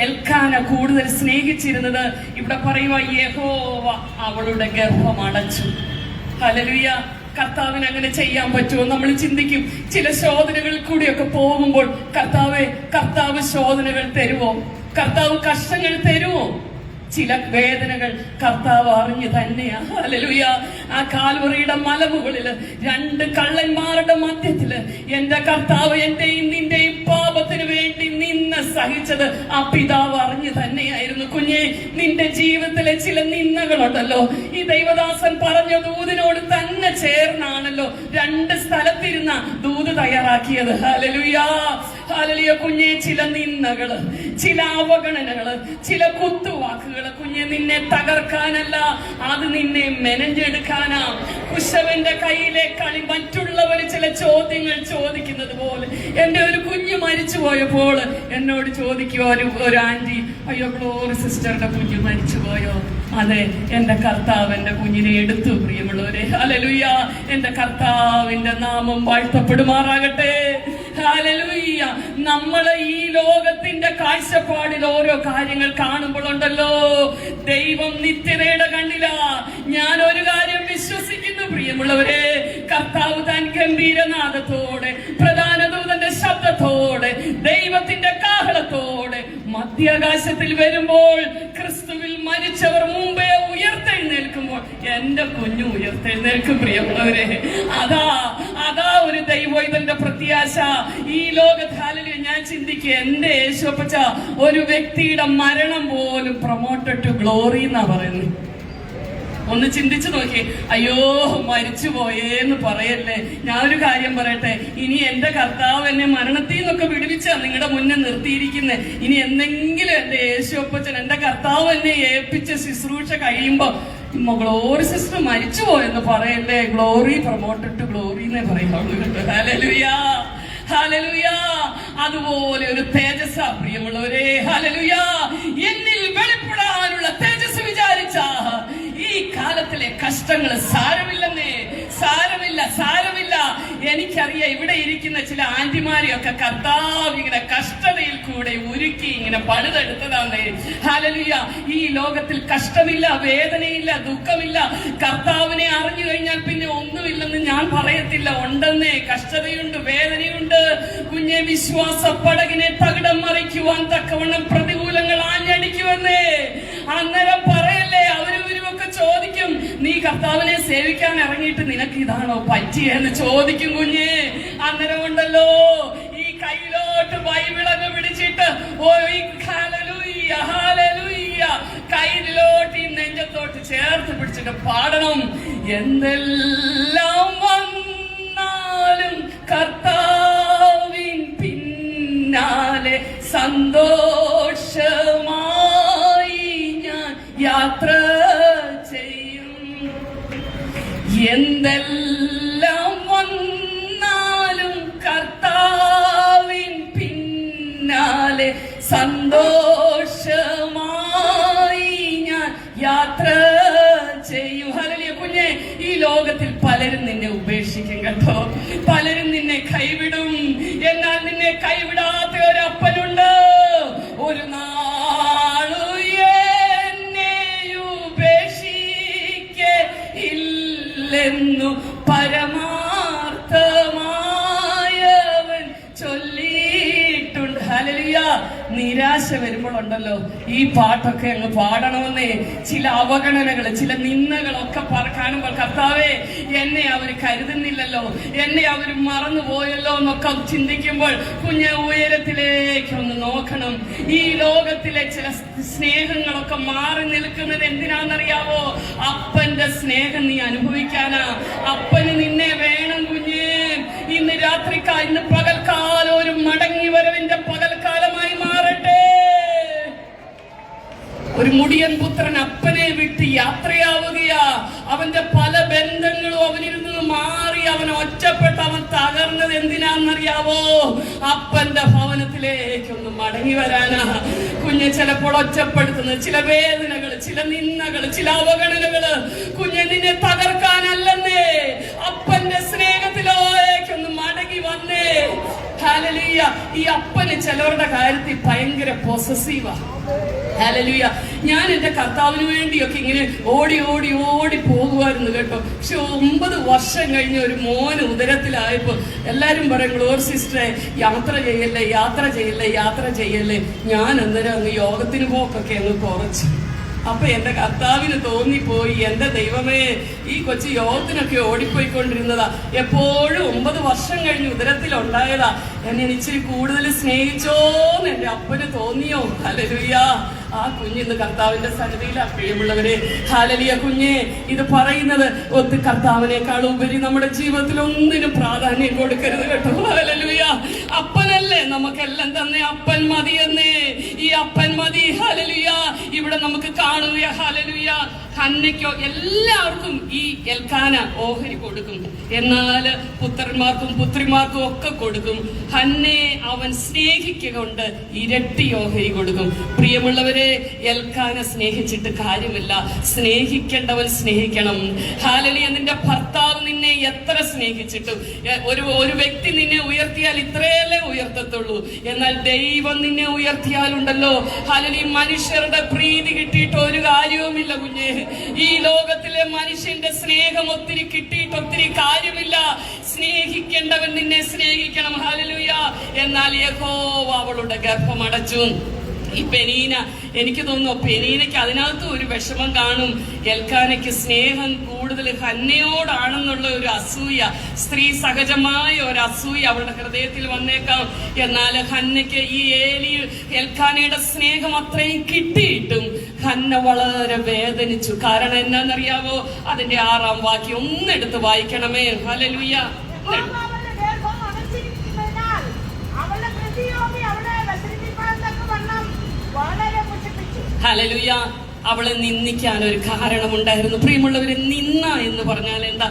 എൽക്കാന കൂടുതൽ സ്നേഹിച്ചിരുന്നത്. ഇവിടെ പറയുക, യഹോവ അവളുടെ ഗർഭം അടച്ചു. ഹല്ലേലൂയ. കർത്താവിന് അങ്ങനെ ചെയ്യാൻ പറ്റുമോ? നമ്മൾ ചിന്തിക്കും, ചില ശോധനകളിൽ കൂടിയൊക്കെ പോകുമ്പോൾ കർത്താവ് ശോധനകൾ തരുമോ? കർത്താവ് കഷ്ടങ്ങൾ തരുമോ? ചില വേദനകൾ കർത്താവ് അറിഞ്ഞു തന്നെയാ. ഹല്ലേലൂയ. ആ കാൽവറിയുടെ മലമുകളില് 2 കള്ളന്മാരുടെ മധ്യത്തില് എന്റെ കർത്താവ് എന്റെയും നിന്റെയും പാപത്തിന് വേണ്ടി നിന്ന് സഹിച്ചത് ആ പിതാവ് അറിഞ്ഞു തന്നെയായിരുന്നു. കുഞ്ഞെ, നിന്റെ ജീവിതത്തിലെ ചില നിന്ദകളുണ്ടല്ലോ, ഈ ദൈവദാസൻ പറഞ്ഞ ദൂതിനോട് തന്നെ ചേർന്നാണല്ലോ 2 സ്ഥലത്തിരുന്ന ദൂത് തയ്യാറാക്കിയത്. Hallelujah, hallelujah. കുഞ്ഞെ, ചില നിന്ദകള്, ചില അവഗണനകള്, ചില കുത്തുവാക്കുകൾ കുഞ്ഞെ നിന്നെ തകർക്കാനല്ല, അത് നിന്നെ മെനഞ്ഞെടുക്കാനാ. കുശവന്റെ കയ്യിലെ കളി മറ്റുള്ളവർ ചില ചോദ്യങ്ങൾ ചോദിക്കുന്നത് പോലെ എന്റെ ഒരു കുഞ്ഞ് മരിച്ചു പോയപ്പോൾ എന്നോട് ചോദിക്കുവോ ഒരു ആന്റി, അയ്യോ ഗ്ലോറി സിസ്റ്ററുടെ കുഞ്ഞ് മരിച്ചു പോയോ? അതെ, എന്റെ കർത്താവ് എന്റെ കുഞ്ഞിനെ എടുത്തു. പ്രിയമുള്ളവരെ, ഹല്ലേലൂയ. എന്റെ കർത്താവിന്റെ നാമം വാഴ്ത്തപ്പെടുമാറാകട്ടെ. ഹല്ലേലൂയ. നമ്മളെ ഈ ലോകത്തിന്റെ കാഴ്ചപ്പാടിൽ ഓരോ കാര്യങ്ങൾ കാണുമ്പോഴുണ്ടല്ലോ, ദൈവം നിത്യതയുടെ കണ്ണിലാ. ഞാൻ ഒരു കാര്യം വിശ്വസിക്കുന്നു പ്രിയമുള്ളവരെ, കർത്താവ് താൻ ഗംഭീരനാദത്തോടെ, പ്രധാന ദൂതന്റെ ശബ്ദത്തോടെ, ദൈവത്തിന്റെ കാഹളത്തോടെ മധ്യാകാശത്തിൽ വരുമ്പോൾ, ക്രിസ്തുവിൽ മരിച്ചവർ മുമ്പേ ഉയർത്തെഴുന്നേൽക്കുമ്പോൾ എന്റെ കുഞ്ഞു ഉയർത്തെഴുന്നേൽക്കും. പ്രിയമുള്ളവരെ, അതാ ഒരു ദൈവത്തിന്റെ പ്രത്യാശ ഈ ലോകത്താലിൽ. ഞാൻ ചിന്തിക്കുക, എന്റെ യേശുപ്പച്ച ഒരു വ്യക്തിയുടെ മരണം പോലും പ്രൊമോട്ടഡ് ടു ഗ്ലോറി എന്നാ പറയുന്നത്. ഒന്ന് ചിന്തിച്ചു നോക്കി, അയ്യോ മരിച്ചു പോയേന്ന് പറയല്ലേ. ഞാൻ ഒരു കാര്യം പറയട്ടെ, ഇനി എന്റെ കർത്താവ് എന്നെ മരണത്തിൽ നിന്നൊക്കെ വിടുവിച്ചാ നിങ്ങളുടെ മുന്നേ നിർത്തിയിരിക്കുന്നേ. ഇനി എന്തെങ്കിലും എന്റെ യേശുപ്പച്ചൻ, എന്റെ കർത്താവ് എന്നെ ഏൽപ്പിച്ച ശുശ്രൂഷ കഴിയുമ്പോ ഗ്ലോറി സിസ്റ്റർ മരിച്ചു പോയെന്ന് പറയല്ലേ. ഗ്ലോറി പ്രൊമോട്ടഡ് ടു ഗ്ലോറി എന്നേ പറയുള്ളൂ. Hallelujah, hallelujah. അതുപോലെ ഒരു തേജസ്സാ പ്രിയമുള്ളവരെ. ഹല്ലേലൂയ. എന്നിൽ വെളിപ്പെടാനുള്ള തേജസ് വിചാരിച്ച ഈ കാലത്തിലെ കഷ്ടങ്ങൾ സാരമില്ലെന്നേ. സാരമില്ല. എനിക്കറിയാം, ഇവിടെ ഇരിക്കുന്ന ചില ആന്റിമാരെയൊക്കെ കർത്താവ് ഇങ്ങനെ കഷ്ടതയിൽ കൂടെ ഉരുക്കി ഇങ്ങനെ പണിതെടുത്തതാന്നേ. ഹല്ലേലൂയ. ഈ ലോകത്തിൽ കഷ്ടമില്ല, വേദനയില്ല, ദുഃഖമില്ല. കർത്താവിനെ അറിഞ്ഞു കഴിഞ്ഞാൽ പിന്നെ ഒന്നുമില്ലെന്ന് ഞാൻ പറയത്തില്ല. ഉണ്ടെന്നേ, കഷ്ടതയുണ്ട്, വേദനയുണ്ട്. കുഞ്ഞെ, വിശ്വാസ പടകിനെ തകിടം മറിക്കുവാൻ തക്കവണ്ണം പ്രതികൂലങ്ങൾ ആഞ്ഞടിക്കുമെന്നേ. അന്നേരം പറയല്ലേ, അവരൊക്കെ ചോദിക്കും, നീ കർത്താവിനെ സേവിക്കാൻ ഇറങ്ങിയിട്ട് നിനക്ക് ഇതാണോ പറ്റിയെന്ന് ചോദിക്കും കുഞ്ഞെ. അന്നേരം ഉണ്ടല്ലോ, ഈ കയ്യിലോട്ട് ബൈബിളങ്ങ് പിടിച്ചിട്ട് കയ്യിലോട്ട് ഈ നെഞ്ചത്തോട്ട് ചേർത്ത് പിടിച്ചിട്ട് പാടണം. എന്തെല്ലാം വന്നാലും കർത്താവിൻ പിന്നാലെ സന്തോഷമായി ഞാൻ യാത്ര ചെയ്യും. എന്തെല്ലാം വന്നാലും കർത്താവിൻ പിന്നാലെ സന്തോഷമായി ഞാൻ യാത്ര ചെയ്യും. ഹല്ലേലൂയ. കുഞ്ഞെ, ഈ ലോകത്തിൽ പലരും നിന്നെ ഉപേക്ഷിക്കും കേട്ടോ, പലരും നിന്നെ കൈവിടും. എന്നാൽ നിന്നെ കൈവിടാത്ത ഒരു അപ്പനുണ്ട്. ഒരു നാളു എന്നെ ഉപേക്ഷിക്കയില്ലെന്നു പരമാർത്ഥമായവൻ ചൊല്ലിയിട്ടുണ്ട്. ഹല്ലേലൂയ. നിരാശ വരുമ്പോഴുണ്ടല്ലോ, ഈ പാട്ടൊക്കെ അങ്ങ് പാടണമെന്നേ. ചില അവഗണനകൾ, ചില നിന്ദകളൊക്കെ കാണുമ്പോൾ, കർത്താവേ എന്നെ അവർ കരുതുന്നില്ലല്ലോ, എന്നെ അവർ മറന്നുപോയല്ലോ എന്നൊക്കെ ചിന്തിക്കുമ്പോൾ കുഞ്ഞ് ഉയരത്തിലേക്കൊന്ന് നോക്കണം. ഈ ലോകത്തിലെ ചില സ്നേഹങ്ങളൊക്കെ മാറി നിൽക്കുന്നത് എന്തിനാണെന്നറിയാവോ? അപ്പന്റെ സ്നേഹം നീ അനുഭവിക്കാനാ. അപ്പന് നിന്നെ വേണം കുഞ്ഞ്. ഇന്ന് ഇന്ന് പകൽക്കാലം ഒരു മടങ്ങി വരവിന്റെ പകൽക്കാലമായി മാറട്ടെ. ഒരു മുടിയൻ പുത്രൻ അപ്പനെ വിട്ട് യാത്രയാവുകയാ. അവന്റെ പല ബന്ധങ്ങളും അവനിൽ നിന്ന് മാറി അവൻ ഒറ്റപ്പെട്ട് അവൻ തകർന്നത് എന്തിനാണെന്നറിയാവോ? അപ്പന്റെ ഭവനത്തിലേക്കൊന്ന് മടങ്ങി വരാനാ. കുഞ്ഞ് ചിലപ്പോൾ ഒറ്റപ്പെടുത്തുന്നത് ചില വേദനകൾ, ചില നിന്ദകൾ, ചില അവഗണനകള് കുഞ്ഞെ നിന്നെ തകർക്കാനല്ലെന്നേ, അപ്പന്റെ സ്നേഹത്തിലേക്കൊന്ന് മടങ്ങി വന്നേ. ഹല്ലേലൂയ. ഈ അപ്പന് ചിലവരുടെ കാര്യത്തിൽ ഭയങ്കര പൊസസീവാ. ഹല്ലേലൂയ. ഞാൻ എന്റെ കർത്താവിന് വേണ്ടിയൊക്കെ ഇങ്ങനെ ഓടി ഓടി ഓടി പോകുമായിരുന്നു കേട്ടോ. പക്ഷെ 9 വർഷം കഴിഞ്ഞ് ഒരു മോന് ഉദരത്തിലായപ്പോ എല്ലാരും പറയും, ഗ്ലോറി സിസ്റ്ററെ യാത്ര ചെയ്യല്ലേ, യാത്ര ചെയ്യല്ലേ, യാത്ര ചെയ്യല്ലേ. ഞാൻ അന്നേരം അങ്ങ് യോഗത്തിന് പോക്കൊക്കെ അങ്ങ് കുറച്ചു. അപ്പൊ എന്റെ കർത്താവിന് തോന്നിപ്പോയി, എന്റെ ദൈവമേ, ഈ കൊച്ചു യോഗത്തിനൊക്കെ ഓടിപ്പോയിക്കൊണ്ടിരുന്നതാ, എപ്പോഴും 9 വർഷം കഴിഞ്ഞ് ഉദരത്തിലുണ്ടായതാ, എന്നെ ഇച്ചിരി കൂടുതൽ സ്നേഹിച്ചോന്ന് എന്റെ അപ്പന് തോന്നിയോ? ഹല്ലേലൂയ. ആ കുഞ്ഞിന്ന് കർത്താവിന്റെ സന്നിധിയിലാ. പ്രിയമുള്ളവരെ, ഹല്ലേലൂയ. കുഞ്ഞെ, ഇത് പറയുന്നത് ഒത്ത് കർത്താവിനേക്കാൾ ഉപരി നമ്മുടെ ജീവിതത്തിൽ ഒന്നിനും പ്രാധാന്യം കൊടുക്കരുത് കേട്ടോ. ഹല്ലേലൂയ. അപ്പനല്ലേ നമുക്കെല്ലാം തന്നെ, അപ്പൻ മതിയെന്നേ, ഈ അപ്പൻ മതി. ഹല്ലേലൂയ. ഇവിടെ നമുക്ക് കാണുക, ഹല്ലേലൂയ, ഹന്നയ്ക്കോ എല്ലാവർക്കും ഈ എൽക്കാന ഓഹരി കൊടുക്കും, എന്നാൽ പുത്രന്മാർക്കും പുത്രിമാർക്കും ഒക്കെ കൊടുക്കും. ഹന്നെ അവൻ സ്നേഹിക്കൊണ്ട് ഇരട്ടി ഓഹരി കൊടുക്കും. പ്രിയമുള്ളവരെ, എൽക്കാന സ്നേഹിച്ചിട്ട് കാര്യമില്ല, സ്നേഹിക്കേണ്ടവൻ സ്നേഹിക്കണം. ഹല്ലേലൂയ. നിന്റെ ഭർത്താവ് നിന്നെ എത്ര സ്നേഹിച്ചിട്ടും, ഒരു വ്യക്തി നിന്നെ ഉയർത്തിയാൽ ഇത്രയല്ലേ ഉയർത്തത്തുള്ളൂ, എന്നാൽ ദൈവം നിന്നെ ഉയർത്തിയാലുണ്ടല്ലോ, ഹല്ലേലൂയ, മനുഷ്യരുടെ പ്രീതി കിട്ടിയിട്ട് ഒരു കാര്യവുമില്ല കുഞ്ഞെ. ഈ ലോകത്തിലെ മനുഷ്യന്റെ സ്നേഹം ഒത്തിരി കിട്ടിയിട്ട് ഒത്തിരി കാര്യമില്ല. സ്നേഹിക്കേണ്ടവൻ നിന്നെ സ്നേഹിക്കണം. ഹല്ലേലൂയ. എന്നാൽ യഹോവ അവളുടെ ഗർഭം അടച്ചു. ഈ പെനീന, എനിക്ക് തോന്നുന്നു പെനീനയ്ക്ക് അതിനകത്ത് ഒരു വിഷമം കാണും. എൽക്കാനയ്ക്ക് സ്നേഹം കൂടുതൽ ഹന്നയോടാണെന്നുള്ള ഒരു അസൂയ, സ്ത്രീ സഹജമായ ഒരു അസൂയ അവളുടെ ഹൃദയത്തിൽ വന്നേക്കാം. എന്നാൽ ഹന്നയ്ക്ക് ഈ എൽക്കാനയുടെ സ്നേഹം അത്രയും കിട്ടിയിട്ടും ഹന്ന വളരെ വേദനിച്ചു. കാരണം എന്നാന്നറിയാവോ? അതിന്റെ 6-ാം വാക്യം ഒന്നെടുത്ത് വായിക്കണമേ. ഹല്ലേലൂയ. ഹല്ലേലൂയ. അവളെ നിന്ദിക്കാൻ ഒരു കാരണമുണ്ടായിരുന്നു. പ്രിയമുള്ളവരെ, നിന്ന എന്ന് പറഞ്ഞാൽ എന്താ?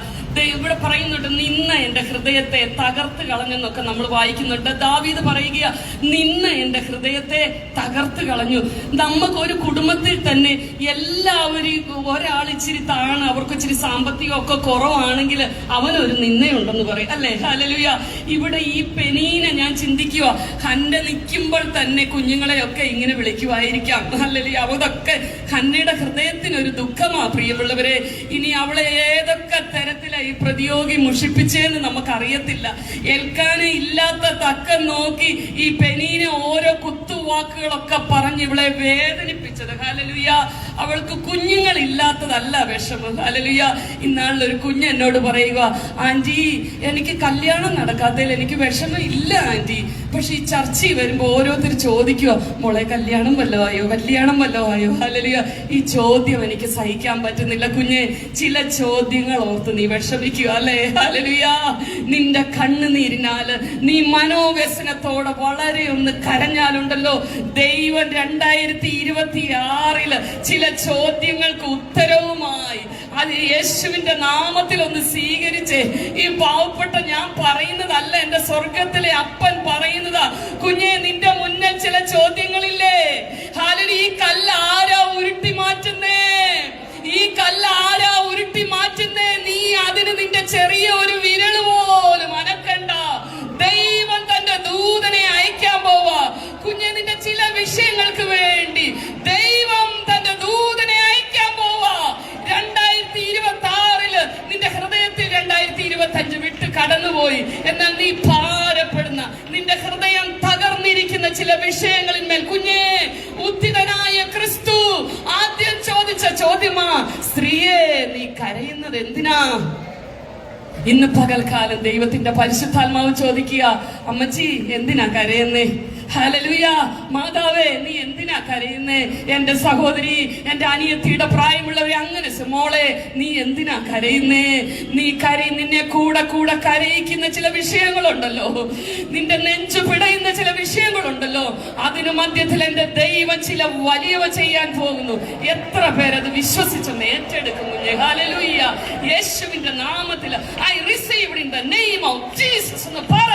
ഇവിടെ പറയുന്നുണ്ട്, നിന്ന എന്റെ ഹൃദയത്തെ തകർത്ത് കളഞ്ഞെന്നൊക്കെ നമ്മൾ വായിക്കുന്നുണ്ട്. ദാവീദ് പറയുക, നിന്ന എന്റെ ഹൃദയത്തെ തകർത്ത് കളഞ്ഞു. നമുക്ക് ഒരു കുടുംബത്തിൽ തന്നെ എല്ലാവരും ഒരാൾ ഇച്ചിരി താണ്, അവർക്ക് ഇച്ചിരി സാമ്പത്തികം ഒക്കെ കുറവാണെങ്കിൽ അവനൊരു നിന്നയുണ്ടെന്ന് പറയും, അല്ലേ? ഹല്ലേലൂയ. ഇവിടെ ഈ പെനീനെ ഞാൻ ചിന്തിക്കുക, ഹന്ന നിൽക്കുമ്പോൾ തന്നെ കുഞ്ഞുങ്ങളെയൊക്കെ ഇങ്ങനെ വിളിക്കുമായിരിക്കാം. ഹല്ലേലൂയ. അതൊക്കെ ഹന്നയുടെ ഹൃദയത്തിനൊരു ദുഃഖമാ. പ്രിയമുള്ളവരെ, ഇനി അവളെ ഏതൊക്കെ തരത്തിലായി ഈ പ്രതിയോഗി മുഷിപ്പിച്ചേന്ന് നമുക്കറിയത്തില്ല. എൽക്കാന ഇല്ലാത്ത തക്കം നോക്കി ഈ പെനീനെ ഓരോ കുത്തുവാക്കുകളൊക്കെ പറഞ്ഞ് ഇവളെ വേദനിപ്പിച്ചത്. ഹല്ലേലൂയ. അവൾക്ക് കുഞ്ഞുങ്ങൾ ഇല്ലാത്തതല്ല വിഷമം. ഹല്ലേലൂയ. ഇന്നാളിലൊരു കുഞ്ഞ് എന്നോട് പറയുക, ആന്റി, എനിക്ക് കല്യാണം നടക്കാത്തതിൽ എനിക്ക് വിഷമം ഇല്ല ആന്റി, പക്ഷെ ഈ ചർച്ചയിൽ വരുമ്പോ ഓരോരുത്തർ ചോദിക്കുക, മോളെ കല്യാണം വല്ലോ ആയോ, കല്യാണം വല്ലോ ആയോ? ഹല്ലേലൂയ. ഈ ചോദ്യം എനിക്ക് സഹിക്കാൻ പറ്റുന്നില്ല കുഞ്ഞെ. ചില ചോദ്യങ്ങൾ ഓർത്ത് നീ വിഷമിക്കുക, അല്ലേ? ഹല്ലേലൂയ. നിന്റെ കണ്ണുനീരിനാല് നീ മനോവ്യസനത്തോടെ വളരെ ഒന്ന് കരഞ്ഞാലുണ്ടല്ലോ, ദൈവം 2026 ചില ചോദ്യങ്ങൾക്ക് ഉത്തരവുമായി അത് യേശുവിന്റെ നാമത്തിൽ ഒന്ന് സ്വീകരിച്ച്, ഈ പാവപ്പെട്ട ഞാൻ പറയുന്നതല്ല, എന്റെ സ്വർഗത്തിലെ അപ്പൻ പറയുന്നതാ. കുഞ്ഞെ, നിന്റെ മുന്നിൽ ചില ചോദ്യങ്ങളില്ലേ? ഹല്ലേലൂയ. ഈ കല്ല് ആരാ ഉരുട്ടി മാറ്റുന്നേ? ഈ കല്ല് ആരാ ഉരുട്ടി മാറ്റുന്നേ? നീ അതിന് നിന്റെ ചെറിയ ഒരു വിരൽ പോലും അനക്കണ്ട. ദൈവം തന്റെ ദൂതനെ അയക്കാൻ പോവാ കുഞ്ഞെ. നിന്റെ ചില വിഷയങ്ങൾക്ക് വേണ്ടി ദൈവം തന്റെ ദൂതനെ അയക്കാൻ പോവാ. 2026 നിന്റെ ഹൃദയത്തിൽ 2025 വിട്ട് കടന്നുപോയി. എന്നാൽ നീ ഭാരപ്പെടുന്ന, നിന്റെ ഹൃദയം തകർന്നിരിക്കുന്ന ചില വിഷയങ്ങളിന്മേൽ കുഞ്ഞേ, ഉദ്ധിതനായ ക്രിസ്തു ആദ്യം ചോദിച്ച ചോദ്യമാ, സ്ത്രീയെ, നീ കരയുന്നത് എന്തിനാ? ഇന്ന് പകൽക്കാലം ദൈവത്തിന്റെ പരിശുദ്ധാത്മാവ് ചോദിക്കുക, അമ്മച്ചി എന്തിനാ കരയുന്നേ? ഹല്ലേലൂയ. മാതാവേ, നീ എന്തിനാ കരയുന്നേ? എന്റെ സഹോദരി, എന്റെ അനിയത്തിയുടെ പ്രായമുള്ളവരെ, അങ്ങനെ മോളെ, നീ എന്തിനാ കരയുന്നേ? നീ നിന്നെ കൂടെ കൂടെ കരയിക്കുന്ന ചില വിഷയങ്ങളുണ്ടല്ലോ, നിന്റെ നെഞ്ചു പിടയുന്ന ചില വിഷയങ്ങളുണ്ടല്ലോ, അതിനു മധ്യത്തിൽ എന്റെ ദൈവം ചില വലിയവ ചെയ്യാൻ പോകുന്നു. എത്ര പേരത് വിശ്വസിച്ചൊന്ന് ഏറ്റെടുക്കുന്നു? ഹല്ലേലൂയ. യേശുവിന്റെ നാമത്തിൽ I received in the name of Jesus എന്ന് പറ.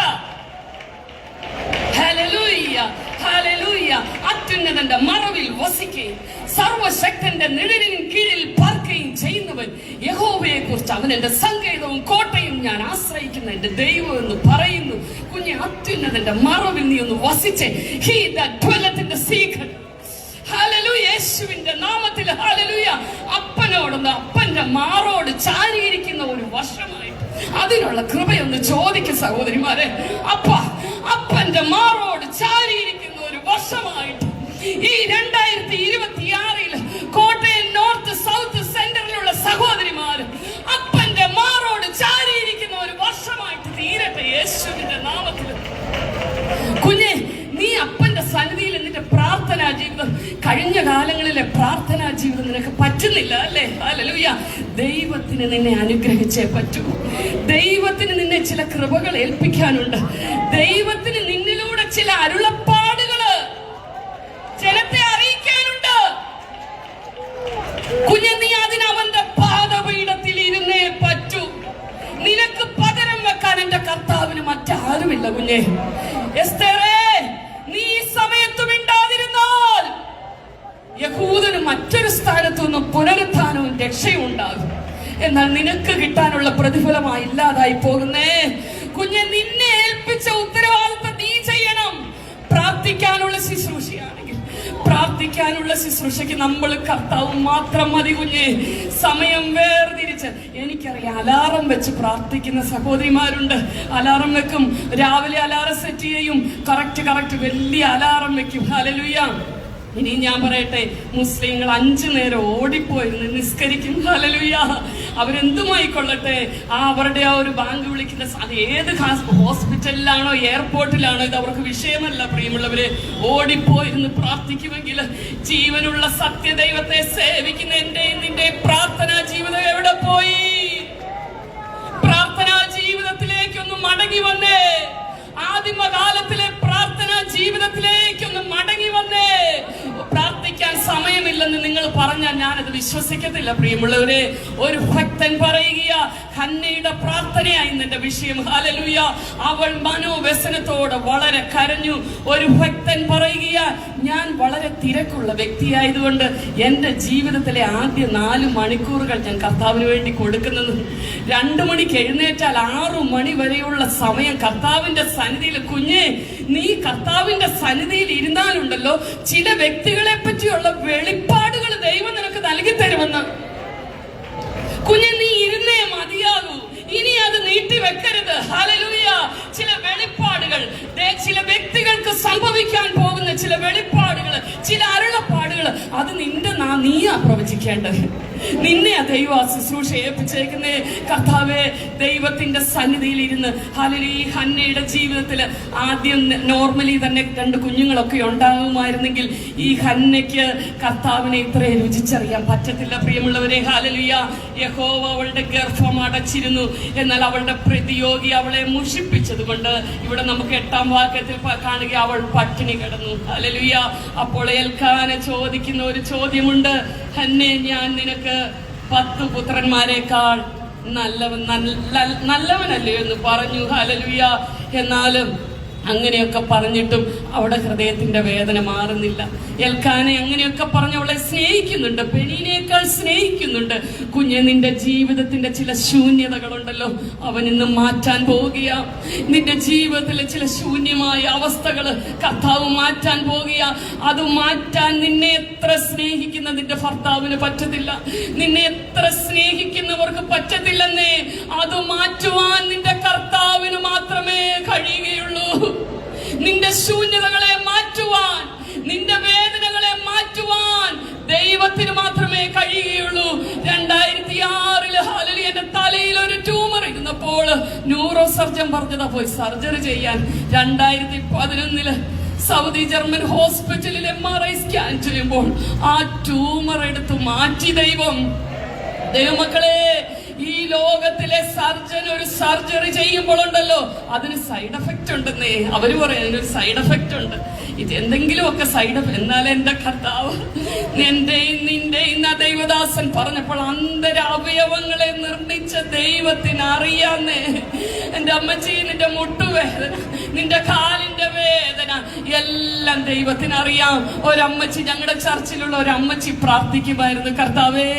ഹല്ലേലൂയ. ഹല്ലേലൂയ. അത്യുന്നതന്റെ മറവിൽ വസിക്കുകയും സർവശക്തന്റെ നിഴലിൻ കീഴിൽ പാർക്കുകയും ചെയ്യുന്നവൻ യഹോവയെ കുറിച്ച് അവൻ എന്റെ സങ്കേതവും കോട്ടയും ഞാൻ ആശ്രയിക്കുന്ന എന്റെ ദൈവം എന്ന് പറയുന്നു. കുഞ്ഞെ, അത്യുന്നതന്റെ മറവിൽ നീ ഒന്ന് വസിച്ചേ. He that dwelleth in the secret. Hallelujah, യേശുവിന്റെ നാമത്തിൽ ഹല്ലേലൂയ. അപ്പനോടൊന്ന്, അപ്പന്റെ മാറോട് ചാരിയിരിക്കുന്ന ഒരു വർഷമായിട്ട് അതിനുള്ള കൃപയൊന്ന് ചോദിക്കും സഹോദരിമാരെ. അപ്പന്റെ മാറോട് ചാരിയിരിക്കുന്ന ഒരു വർഷമായിട്ട് ഈ 2026 കോട്ടയം നോർത്ത് സൗത്ത് സെന്ററിലുള്ള സഹോദരിമാര് അപ്പന്റെ മാറോട് ചാരിയിരിക്കുന്ന ഒരു വർഷമായിട്ട് തീരട്ടെ യേശുവിന്റെ നാമത്തിൽ. കുഞ്ഞെ, നീ അപ്പന്റെ സന്നിധിയിൽ എന്നിട്ട് പ്രാർത്ഥനാ ജീവിതം, കഴിഞ്ഞ കാലങ്ങളിലെ പ്രാർത്ഥനാ ജീവിതം നിനക്ക് പറ്റുന്നില്ല അല്ലേ? ഹല്ലേലൂയ. ദൈവത്തിന് നിന്നെ അനുഗ്രഹിച്ചേ പറ്റൂ. ദൈവത്തിന് നിന്നെ ചില കൃപകൾ ഏൽപ്പിക്കാനുണ്ട്. ദൈവത്തിന് നിന്നിലൂടെ ചില അരുളപ്പാടുകള് ജനത്തെ അറിയിക്കാനുണ്ട്. കുഞ്ഞെ, നീ അതിന് അവന്റെ പാദപീഠത്തിൽ ഇരുന്നേ പറ്റൂ. നിനക്ക് പകരം വെക്കാൻ എന്റെ കർത്താവിന് മറ്റാരുമില്ല. കുഞ്ഞെ എസ്തേറേ, നീ ഈ സമയത്ത് മിണ്ടാതിരുന്നാൽ യഹൂദന് മറ്റൊരു സ്ഥാനത്തു നിന്നും പുനരുത്ഥാനവും രക്ഷയും ഉണ്ടാകും. എന്നാൽ നിനക്ക് കിട്ടാനുള്ള പ്രതിഫലമായി ഇല്ലാതായി പോകുന്നേ. കുഞ്ഞെ, നിന്നെ ഏൽപ്പിച്ച ഉത്തരവാദിത്വം നീ ചെയ്യണം. പ്രാർത്ഥിക്കാനുള്ള ശുശ്രൂഷയാണെങ്കിൽ പ്രാർത്ഥിക്കാനുള്ള ശുശ്രൂഷയ്ക്ക് നമ്മൾ കർത്താവ് മാത്രം മതി. കുഞ്ഞെ, സമയം വേർതിരിച്ച്, എനിക്കറിയാം അലാറം വെച്ച് പ്രാർത്ഥിക്കുന്ന സഹോദരിമാരുണ്ട്. അലാറം വെക്കും, രാവിലെ അലാറം സെറ്റ് ചെയ്യും, കറക്റ്റ് വലിയ അലാറം വെക്കും. ഹല്ലേലൂയ. ഇനി ഞാൻ പറയട്ടെ, മുസ്ലിങ്ങൾ 5 നേരം ഓടിപ്പോയിരുന്നു നിസ്കരിക്കും. ഹല്ലേലൂയ. അവരെന്തുമായിക്കൊള്ളട്ടെ, അവരുടെ ആ ഒരു ബാങ്ക് വിളിക്കുന്ന അത് ഏത് ഹോസ്പിറ്റലിലാണോ എയർപോർട്ടിലാണോ ഇത് അവർക്ക് വിഷയമല്ല. പ്രിയമുള്ളവരെ, ഓടിപ്പോയിരുന്ന് പ്രാർത്ഥിക്കുമെങ്കിൽ ജീവനുള്ള സത്യദൈവത്തെ സേവിക്കുന്ന എന്റെയും നിന്റെ പ്രാർത്ഥനാ ജീവിതം എവിടെ പോയി? പ്രാർത്ഥനാ ജീവിതത്തിലേക്കൊന്ന് മടങ്ങി വന്നേ. ആദിമകാലത്തിലെ പ്രാർത്ഥനാ ജീവിതത്തിലേക്കൊന്ന് മടങ്ങി വന്നേ. പ്രാർത്ഥിക്കാൻ സമയമില്ലെന്ന് നിങ്ങൾ പറഞ്ഞാൽ ഞാനത് വിശ്വസിക്കത്തില്ല. പ്രിയമുള്ളവരെ, ഒരു ഭക്തൻ പറയുക, ഹന്നയുടെ പ്രാർത്ഥനയായി എന്റെ വിഷയം. ഹല്ലേലൂയ. അവൾ മനോവ്യസനത്തോടെ വളരെ കരഞ്ഞു. ഒരു ഭക്തൻ പറയുക, ഞാൻ വളരെ തിരക്കുള്ള വ്യക്തിയായതുകൊണ്ട് എന്റെ ജീവിതത്തിലെ ആദ്യ 4 മണിക്കൂറുകൾ ഞാൻ കർത്താവിന് വേണ്ടി കൊടുക്കുന്നത്. 2 മണിക്ക് എഴുന്നേറ്റാൽ 6 മണി വരെയുള്ള സമയം കർത്താവിന്റെ സന്നിധിയിൽ. കുഞ്ഞെ, നീ കർത്താവിന്റെ സന്നിധിയിൽ ഇരുന്നാലുണ്ടല്ലോ, ചില വ്യക്തികളെ പറ്റിയുള്ള വെളിപ്പാടുകൾ ദൈവം നിനക്ക് നൽകി തരുമെന്ന്. കുഞ്ഞെ, നീ ഇരുന്നേ മതിയാകൂ. ഇനി അത് നീട്ടി വെക്കരുത്. ഹല്ലേലൂയ. ചില വെളിപ്പാടുകൾ, ചില വ്യക്തികൾക്ക് സംഭവിക്കാൻ പോകുന്ന ചില വെളിപ്പാടുകൾ, ചില അരുളപ്പാടുകൾ, അത് നീയാ പ്രവചിക്കേണ്ടത്. നിന്നെ ആ ദൈവ ശുശ്രൂഷ ഏൽപ്പിച്ചേക്കുന്നേ. കർത്താവേ, ദൈവത്തിന്റെ സന്നിധിയിൽ ഇരുന്ന് ഹല്ലേലൂയ. ഹന്നയുടെ ജീവിതത്തിൽ ആദ്യം നോർമലി തന്നെ 2 കുഞ്ഞുങ്ങളൊക്കെ ഉണ്ടാകുമായിരുന്നെങ്കിൽ ഈ ഹന്നയ്ക്ക് കർത്താവിനെ ഇത്രയും രുചിച്ചറിയാൻ പറ്റത്തില്ല. പ്രിയമുള്ളവരെ, ഹല്ലേലൂയ. യഹോവ അവളുടെ ഗർഭം അടച്ചിരുന്നു, എന്നാൽ അവളുടെ പ്രതിയോഗി അവളെ മുഷിപ്പിച്ചത് കൊണ്ട് ഇവിടെ നമുക്ക് 8-ാം വാക്യത്തിൽ കാണുക, അവൾ പട്ടിണി കിടന്നു. ഹല്ലേലൂയ. അപ്പോൾ എൽക്കാന ചോദിക്കുന്ന ഒരു ചോദ്യമുണ്ട്, ഹന്നേ, ഞാൻ നിനക്ക് 10 പുത്രന്മാരെക്കാൾ നല്ലവനല്ലേ എന്ന് പറഞ്ഞു. ഹല്ലേലൂയ. എന്നാലും അങ്ങനെയൊക്കെ പറഞ്ഞിട്ടും അവിടെ ഹൃദയത്തിന്റെ വേദന മാറുന്നില്ല. എൽക്കാനെ അങ്ങനെയൊക്കെ പറഞ്ഞ് അവളെ സ്നേഹിക്കുന്നുണ്ട്, പെനീനേക്കാൾ സ്നേഹിക്കുന്നുണ്ട്. കുഞ്ഞെ, നിന്റെ ജീവിതത്തിന്റെ ചില ശൂന്യതകളുണ്ടല്ലോ, അവൻ ഇന്ന് മാറ്റാൻ പോവുകയ. നിന്റെ ജീവിതത്തിലെ ചില ശൂന്യമായ അവസ്ഥകള് കർത്താവ് മാറ്റാൻ പോവുകയ. അത് മാറ്റാൻ നിന്നെ എത്ര സ്നേഹിക്കുന്ന നിന്റെ ഭർത്താവിന് പറ്റത്തില്ല, നിന്നെ എത്ര സ്നേഹിക്കുന്നവർക്ക് പറ്റത്തില്ലെന്നേ. അത് മാറ്റുവാൻ നിന്റെ കർത്താവിന് മാത്രമേ കഴിയുകയുള്ളൂ. നിന്റെ ശൂന്യതകളെ മാറ്റുവാൻ, നിന്റെ വേദനകളെ മാറ്റുവാൻ ദൈവത്തിന് മാത്രമേ കഴിയുകയുള്ളൂ. 2006 ഹല്ലേലൂയ, എന്റെ തലയിൽ ഒരു ട്യൂമർ ഇരുന്നപ്പോൾ ന്യൂറോ സർജൻ പറഞ്ഞതാ പോയി സർജറി ചെയ്യാൻ. 2011 സൗദി ജർമ്മൻ ഹോസ്പിറ്റലിൽ MRI സ്കാൻ ചെയ്യുമ്പോൾ ആ ട്യൂമർ എടുത്ത് മാറ്റി ദൈവം. ദൈവമക്കളെ, ഈ ലോകത്തിലെ സർജൻ ഒരു സർജറി ചെയ്യുമ്പോൾ ഉണ്ടല്ലോ, അതിന് സൈഡ് എഫക്റ്റ് ഉണ്ടെന്നേ. അവര് പറയാം അതിനൊരു സൈഡ് എഫക്റ്റ് ഉണ്ട്. ഇത് എന്തെങ്കിലുമൊക്കെ സൈഡ് എഫക്ട്. എന്നാൽ എന്റെ കർത്താവ്, എന്റെയും നിന്റെയും ദൈവദാസൻ പറഞ്ഞപ്പോൾ അന്തരവയവങ്ങളെ നിർമ്മിച്ച ദൈവത്തിന് അറിയാന്നേ. എന്റെ അമ്മച്ചി, നിന്റെ മുട്ടുവേദന, നിന്റെ കാലിന്റെ വേദന എല്ലാം ദൈവത്തിന് അറിയാം. ഒരമ്മച്ചി, ഞങ്ങളുടെ ചർച്ചിലുള്ള ഒരമ്മച്ചി പ്രാർത്ഥിക്കുമായിരുന്നു, കർത്താവേ,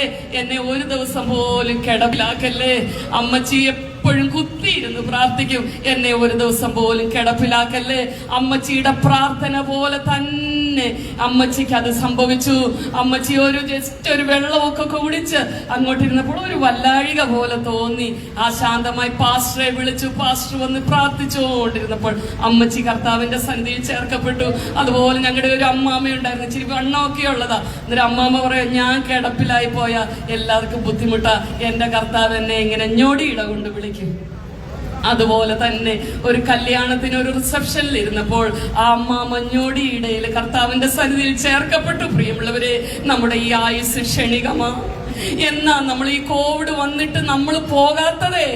എന്നെ ഒരു ദിവസം പോലും കിടപ്പിലാക്കല്ലേ. അമ്മച്ചി എപ്പോഴും കുത്തിയിരുന്ന് പ്രാർത്ഥിക്കും, എന്നെ ഒരു ദിവസം പോലും കിടപ്പിലാക്കല്ലേ. അമ്മച്ചിയുടെ പ്രാർത്ഥന പോലെ തന്നെ അമ്മച്ചിക്ക് അത് സംഭവിച്ചു. അമ്മച്ചി ജസ്റ്റ് ഒരു വെള്ളമൊക്കെ കുടിച്ച് അങ്ങോട്ടിരുന്നപ്പോൾ ഒരു വല്ലാഴിക പോലെ തോന്നി. ആ ശാന്തമായി പാസ്റ്ററെ വിളിച്ചു. പാസ്റ്റർ വന്ന് പ്രാർത്ഥിച്ചുകൊണ്ടിരുന്നപ്പോൾ അമ്മച്ചി കർത്താവിന്റെ സന്നിധിയിൽ ചേർക്കപ്പെട്ടു. അതുപോലെ ഞങ്ങളുടെ ഒരു അമ്മാമ്മയുണ്ടായിരുന്നു, ഇച്ചിരി വണ്ണമൊക്കെ ഉള്ളതാ. എന്നിട്ട് അമ്മാമ്മ പറയാം, ഞാൻ കിടപ്പിലായി പോയാ എല്ലാവർക്കും ബുദ്ധിമുട്ടാ, എന്റെ കർത്താവ് എന്നെ ഇങ്ങനെ ഞൊടിയിട കൊണ്ട് വിളിക്കും. അതുപോലെ തന്നെ ഒരു കല്യാണത്തിന് ഒരു റിസപ്ഷനിൽ ഇരുന്നപ്പോൾ ആ അമ്മാമ്മ ഞൊടിയിടയിൽ കർത്താവിന്റെ സന്നിധിയിൽ ചേർക്കപ്പെട്ടു. പ്രിയമുള്ളവരെ, നമ്മുടെ ഈ ആയുസ് ക്ഷണികമാ. എന്നാ നമ്മൾ ഈ കോവിഡ് വന്നിട്ട് നമ്മൾ പോകാത്തതേ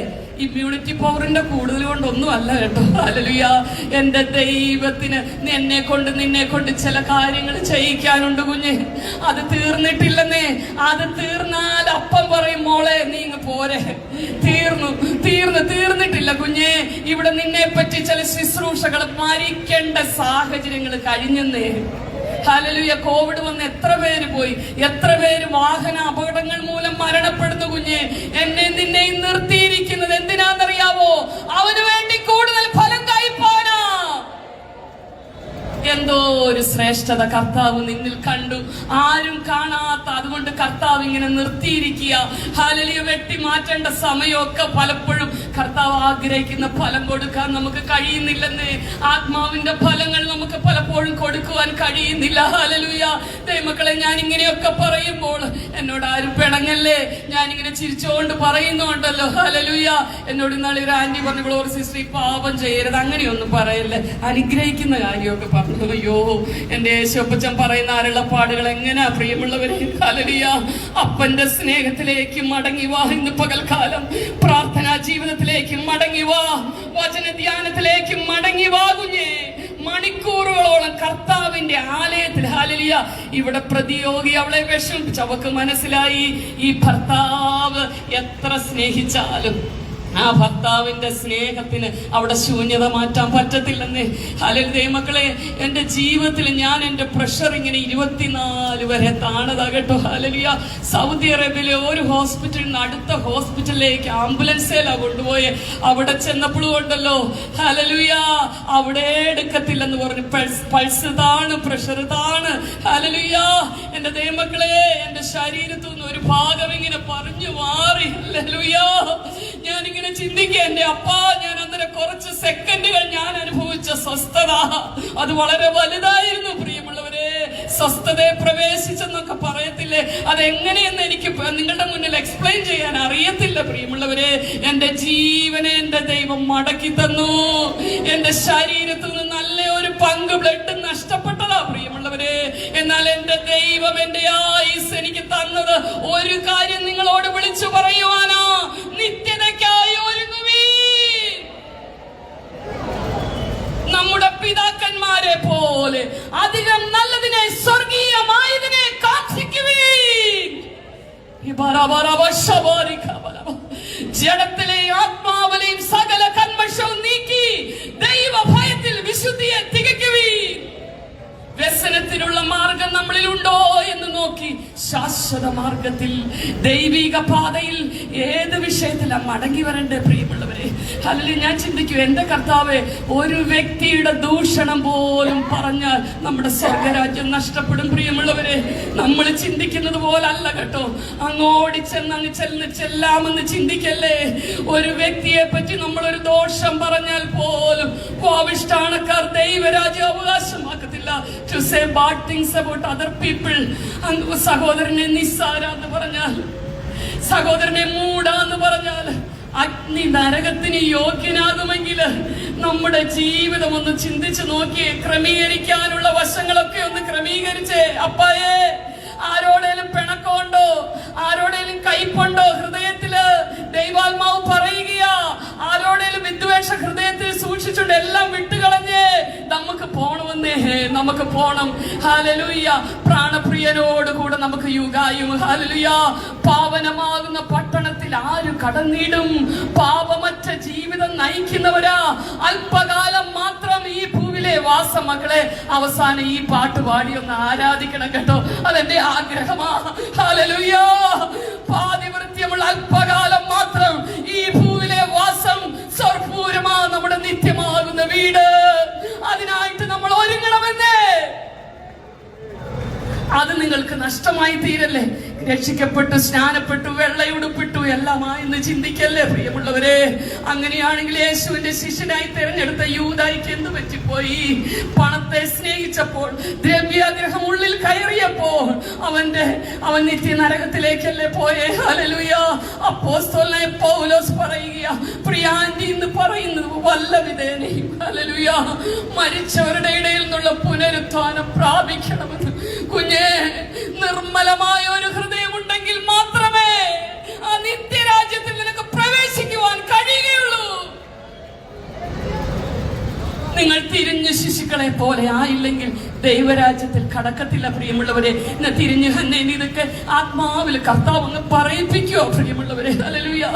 ഇമ്മ്യൂണിറ്റി പവറിന്റെ കൂടുതൽ കൊണ്ടൊന്നും അല്ല കേട്ടോ. ഹല്ലേലൂയ. എന്റെ ദൈവത്തിന് നിന്നെ കൊണ്ട് ചില കാര്യങ്ങൾ ചെയ്യിക്കാനുണ്ട് കുഞ്ഞെ. അത് തീർന്നിട്ടില്ലെന്നേ. അത് തീർന്നാൽ അപ്പം പറയും, മോളെ നീ ഇങ്ങ് പോരെ. തീർന്നിട്ടില്ല കുഞ്ഞെ. ഇവിടെ നിന്നെ പറ്റി ചില ശുശ്രൂഷകൾ മരിക്കേണ്ട സാഹചര്യങ്ങൾ കഴിഞ്ഞെന്നേ. ഹല്ലേലൂയ. കോവിഡ് വന്ന് എത്ര പേര് പോയി, എത്ര പേര് വാഹന അപകടങ്ങൾ മൂലം മരണപ്പെടുന്നു കുഞ്ഞെ. എന്നെ നിന്നെയും നിർത്തിയിരിക്കുന്നത് എന്തിനാന്നറിയാവോ? അവന് വേണ്ടി കൂടുതൽ ഫലം കൈപ്പാനാ. എന്തോ ഒരു ശ്രേഷ്ഠത കർത്താവ് നിന്നിൽ കണ്ടു, ആരും കാണാത്ത. അതുകൊണ്ട് കർത്താവ് ഇങ്ങനെ നിർത്തിയിരിക്കുക. ഹല്ലേലൂയ. വെട്ടി മാറ്റേണ്ട സമയമൊക്കെ പലപ്പോഴും കർത്താവ് ആഗ്രഹിക്കുന്ന ഫലം കൊടുക്കാൻ നമുക്ക് കഴിയുന്നില്ലെന്നേ. ആത്മാവിന്റെ ഫലങ്ങൾ നമുക്ക് പലപ്പോഴും കൊടുക്കുവാൻ കഴിയുന്നില്ല. ഹല്ലേലൂയ. ദൈവമക്കളെ, ഞാൻ ഇങ്ങനെയൊക്കെ പറയുമ്പോൾ എന്നോട് ആരും പിണങ്ങല്ലേ. ഞാനിങ്ങനെ ചിരിച്ചുകൊണ്ട് പറയുന്നുണ്ടല്ലോ. ഹല്ലേലൂയ. എന്നോട് ഇന്നാളെ ഒരു ആന്റി പറഞ്ഞു, ഗ്ലോറി സിസ്റ്റർ ഈ പാപം ചെയ്യരുത്, അങ്ങനെയൊന്നും പറയല്ലേ, അനുഗ്രഹിക്കുന്ന കാര്യമൊക്കെ പറഞ്ഞു. അയ്യോ, എന്റെ യേശുപ്പച്ചൻ പറയുന്ന അരുളപ്പാടുകൾ എങ്ങനെയാ പ്രിയമുള്ളവരെ. ഹല്ലേലൂയ. അപ്പന്റെ സ്നേഹത്തിലേക്ക് മടങ്ങി വാ. ഇന്ന് പകൽക്കാലം പ്രാർത്ഥനാ ജീവിതത്തിലേക്ക് മടങ്ങി വാ. വചന ധ്യാനത്തിലേക്ക് മടങ്ങി വാ കുഞ്ഞേ. മണിക്കൂറുകളോളം കർത്താവിന്റെ ആലയത്തിൽ. ഹല്ലേലൂയ. ഇവിടെ പ്രതിയോഗി അവളെ വിഷമിപ്പിച്ചു. അവക്ക് മനസ്സിലായി ഈ ഭർത്താവ് എത്ര സ്നേഹിച്ചാലും ആ ഭർത്താവിന്റെ സ്നേഹത്തിന് അവിടെ ശൂന്യത മാറ്റാൻ പറ്റത്തില്ലെന്നേ. ഹല്ലേലൂയ. ദൈവമക്കളെ, എന്റെ ജീവിതത്തിൽ ഞാൻ എന്റെ പ്രഷർ ഇങ്ങനെ 24 വരെ താണതാ കേട്ടോ. ഹല്ലേലൂയ. സൗദി അറേബ്യയിലെ ഒരു ഹോസ്പിറ്റലിൽ നിന്ന് അടുത്ത ഹോസ്പിറ്റലിലേക്ക് ആംബുലൻസിലാ കൊണ്ടുപോയി. അവിടെ ചെന്നപ്പോഴും ഉണ്ടല്ലോ, ഹല്ലേലൂയ, അവിടെ എടുക്കത്തില്ലെന്ന് പറഞ്ഞു. പൾസ് താണ്, പ്രഷർ താണ്. ഹല്ലേലൂയ. എന്റെ ദൈവമക്കളെ, എന്റെ ശരീരത്തു നിന്ന് ഒരു ഭാഗം ഇങ്ങനെ പറഞ്ഞു മാറി. ഹല്ലേലൂയ. ഞാനിങ്ങനെ ചിന്തിക്കുക, എന്റെ അപ്പാ, ഞാൻ അന്നേരം കുറച്ച് സെക്കൻഡുകൾ ഞാൻ അനുഭവിച്ച സ്വസ്ഥത അത് വളരെ വലുതായിരുന്നു. പ്രിയമുള്ളവരെ, സ്വസ്ഥതയെ പ്രവേശിച്ചെന്നൊക്കെ പറയത്തില്ലേ, അതെങ്ങനെയെന്ന് എനിക്ക് നിങ്ങളുടെ മുന്നിൽ എക്സ്പ്ലെയിൻ ചെയ്യാൻ അറിയത്തില്ല. പ്രിയമുള്ളവരെ, എന്റെ ജീവനെ എന്റെ ദൈവം മടക്കി തന്നു. എന്റെ ശരീരത്തിൽ നിന്ന് നല്ല ഒരു പങ്ക് ബ്ലഡ് നഷ്ടപ്പെട്ടതാ പ്രിയമുള്ളവരെ. എന്നാൽ എന്റെ ദൈവം എന്റെ ആയുസ് എനിക്ക് തന്നത് ഒരു കാര്യം നിങ്ങളോട് വിളിച്ചു പറയുവാനോ, നിത്യതയ്ക്കായി ഒരുങ്ങുവീൻ. നമ്മുടെ പിതാക്കന്മാരെ പോലെ അധികം നല്ലതിനെ, സ്വർഗീയമായതിനെ കാക്ഷിക്കുവീൻ. ജഡത്തിലെ ആത്മാവിലെയും സകല കന്മഷവും നീക്കി ദൈവഭയത്തിൽ വിശുദ്ധിയെ തികയ്ക്കുവീൻ. വ്യസനത്തിനുള്ള മാർഗം നമ്മളിൽ ഉണ്ടോ എന്ന് നോക്കി ശാശ്വത മാർഗത്തിൽ, ദൈവിക പാതയിൽ ഏത് വിഷയത്തിലാ മടങ്ങി വരണ്ടേ പ്രിയമുള്ളവരെ. അല്ലെങ്കിൽ ഞാൻ ചിന്തിക്കൂ, എന്റെ കർത്താവേ, ഒരു വ്യക്തിയുടെ ദൂഷണം പോലും പറഞ്ഞാൽ നമ്മുടെ സ്വർഗരാജ്യം നഷ്ടപ്പെടും പ്രിയമുള്ളവരെ. നമ്മൾ ചിന്തിക്കുന്നത് പോലല്ല കേട്ടോ. അങ്ങോടി ചെല്ലാമെന്ന് ചിന്തിക്കല്ലേ. ഒരു വ്യക്തിയെ പറ്റി നമ്മൾ ഒരു ദോഷം പറഞ്ഞാൽ പോലും കോവിഷ്ടാണക്കാർ ദൈവരാജ്യം അവകാശമാക്കത്തില്ല. To say bad things about other people. സഹോദരനെ നിസ്സാരാന്ന് പറഞ്ഞാൽ, സഹോദരനെ മൂടാന്ന് പറഞ്ഞാൽ അഗ്നി നരകത്തിന് യോഗ്യനാകുമെങ്കിൽ നമ്മുടെ ജീവിതം ഒന്ന് ചിന്തിച്ചു നോക്കിയേ. ക്രമീകരിക്കാനുള്ള വശങ്ങളൊക്കെ ഒന്ന് ക്രമീകരിച്ചേ. അപ്പായേ, ആരോടേലും പിണക്കമുണ്ടോ, ആരോടേലും കയ്പുണ്ടോ ഹൃദയത്തില്, ദൈവാത്മാവ് പറയുകയാ, ആരോടേലും വിദ്വേഷ ഹൃദയത്തിൽ സൂക്ഷിച്ചുകൊണ്ട് എല്ലാം വിട്ടുകളഞ്ഞേ നമുക്ക് പോണമെന്നേ. നമുക്ക് പോണം. ഹല്ലേലൂയ. പ്രാണപ്രിയനോട് കൂടെ നമുക്ക് യുഗായും. ഹല്ലേലൂയ. പാവനമാകുന്ന പട്ടണത്തിൽ ആര് കടന്നിടും? പാപമറ്റ ജീവിതം നയിക്കുന്നവരാ അല്പകാലം മാത്രം ഈ ഭൂവിലെ വാസം. മക്കളെ, അവസാനം ഈ പാട്ട് പാടി ഒന്ന് ആരാധിക്കണം കേട്ടോ. അതെന്റെ ആഗ്രഹമാ. ഹല്ലേലൂയ. പാതിവൃത്യമുള്ള അല്പകാലം മാത്രം ഈ ഭൂവിലെ വാസം അത് നിങ്ങൾക്ക് നഷ്ടമായി തീരല്ലേ? രക്ഷിക്കപ്പെട്ടു, സ്നാനപ്പെട്ടു, വെള്ളയുടുപ്പിട്ടു എല്ലാമായെന്ന് ചിന്തിക്കല്ലേ പ്രിയമുള്ളവരെ. അങ്ങനെയാണെങ്കിൽ യേശുവിന്റെ ശിഷ്യനായി തിരഞ്ഞെടുത്ത യൂദായിക്ക് എന്ത് പറ്റിപ്പോയി? പണത്തെ സ്നേഹിച്ചപ്പോൾ, ദ്രവ്യാഗ്രഹം ഉള്ളിൽ കയറിയപ്പോൾ അവൻ നിത്യ നരകത്തിലേക്കല്ലേ പോയേ? ഹല്ലേലൂയ. അപ്പോസ്തലനായ പൗലോസ് പറയുക, പ്രിയാന്റി എന്ന് പറയുന്നത് വല്ല വിധേനയും ഹല്ലേലൂയ മരിച്ചവരുടെ ഇടയിൽ നിന്നുള്ള പുനരുത്ഥാനം പ്രാപിക്കണമെന്ന്. കുഞ്ഞേ, നിർമ്മലമായ ഒരു ഹൃദയമുണ്ടെങ്കിൽ മാത്രമേ ആ നിത്യരാജ്യത്തിൽ നിനക്ക് പ്രവേശിക്കുവാൻ കഴിയുകയുള്ളൂ. നിങ്ങൾ തിരിഞ്ഞു ശിശുക്കളെ പോലെ ആയില്ലെങ്കിൽ ദൈവരാജ്യത്തിൽ കടക്കത്തില്ല പ്രിയമുള്ളവരെ. തിരിഞ്ഞു തന്നെ ഇതൊക്കെ ആത്മാവിൽ കർത്താവ് അങ്ങ് പറയിപ്പിക്കുവോ പ്രിയമുള്ളവരെ? ഹല്ലേലൂയ.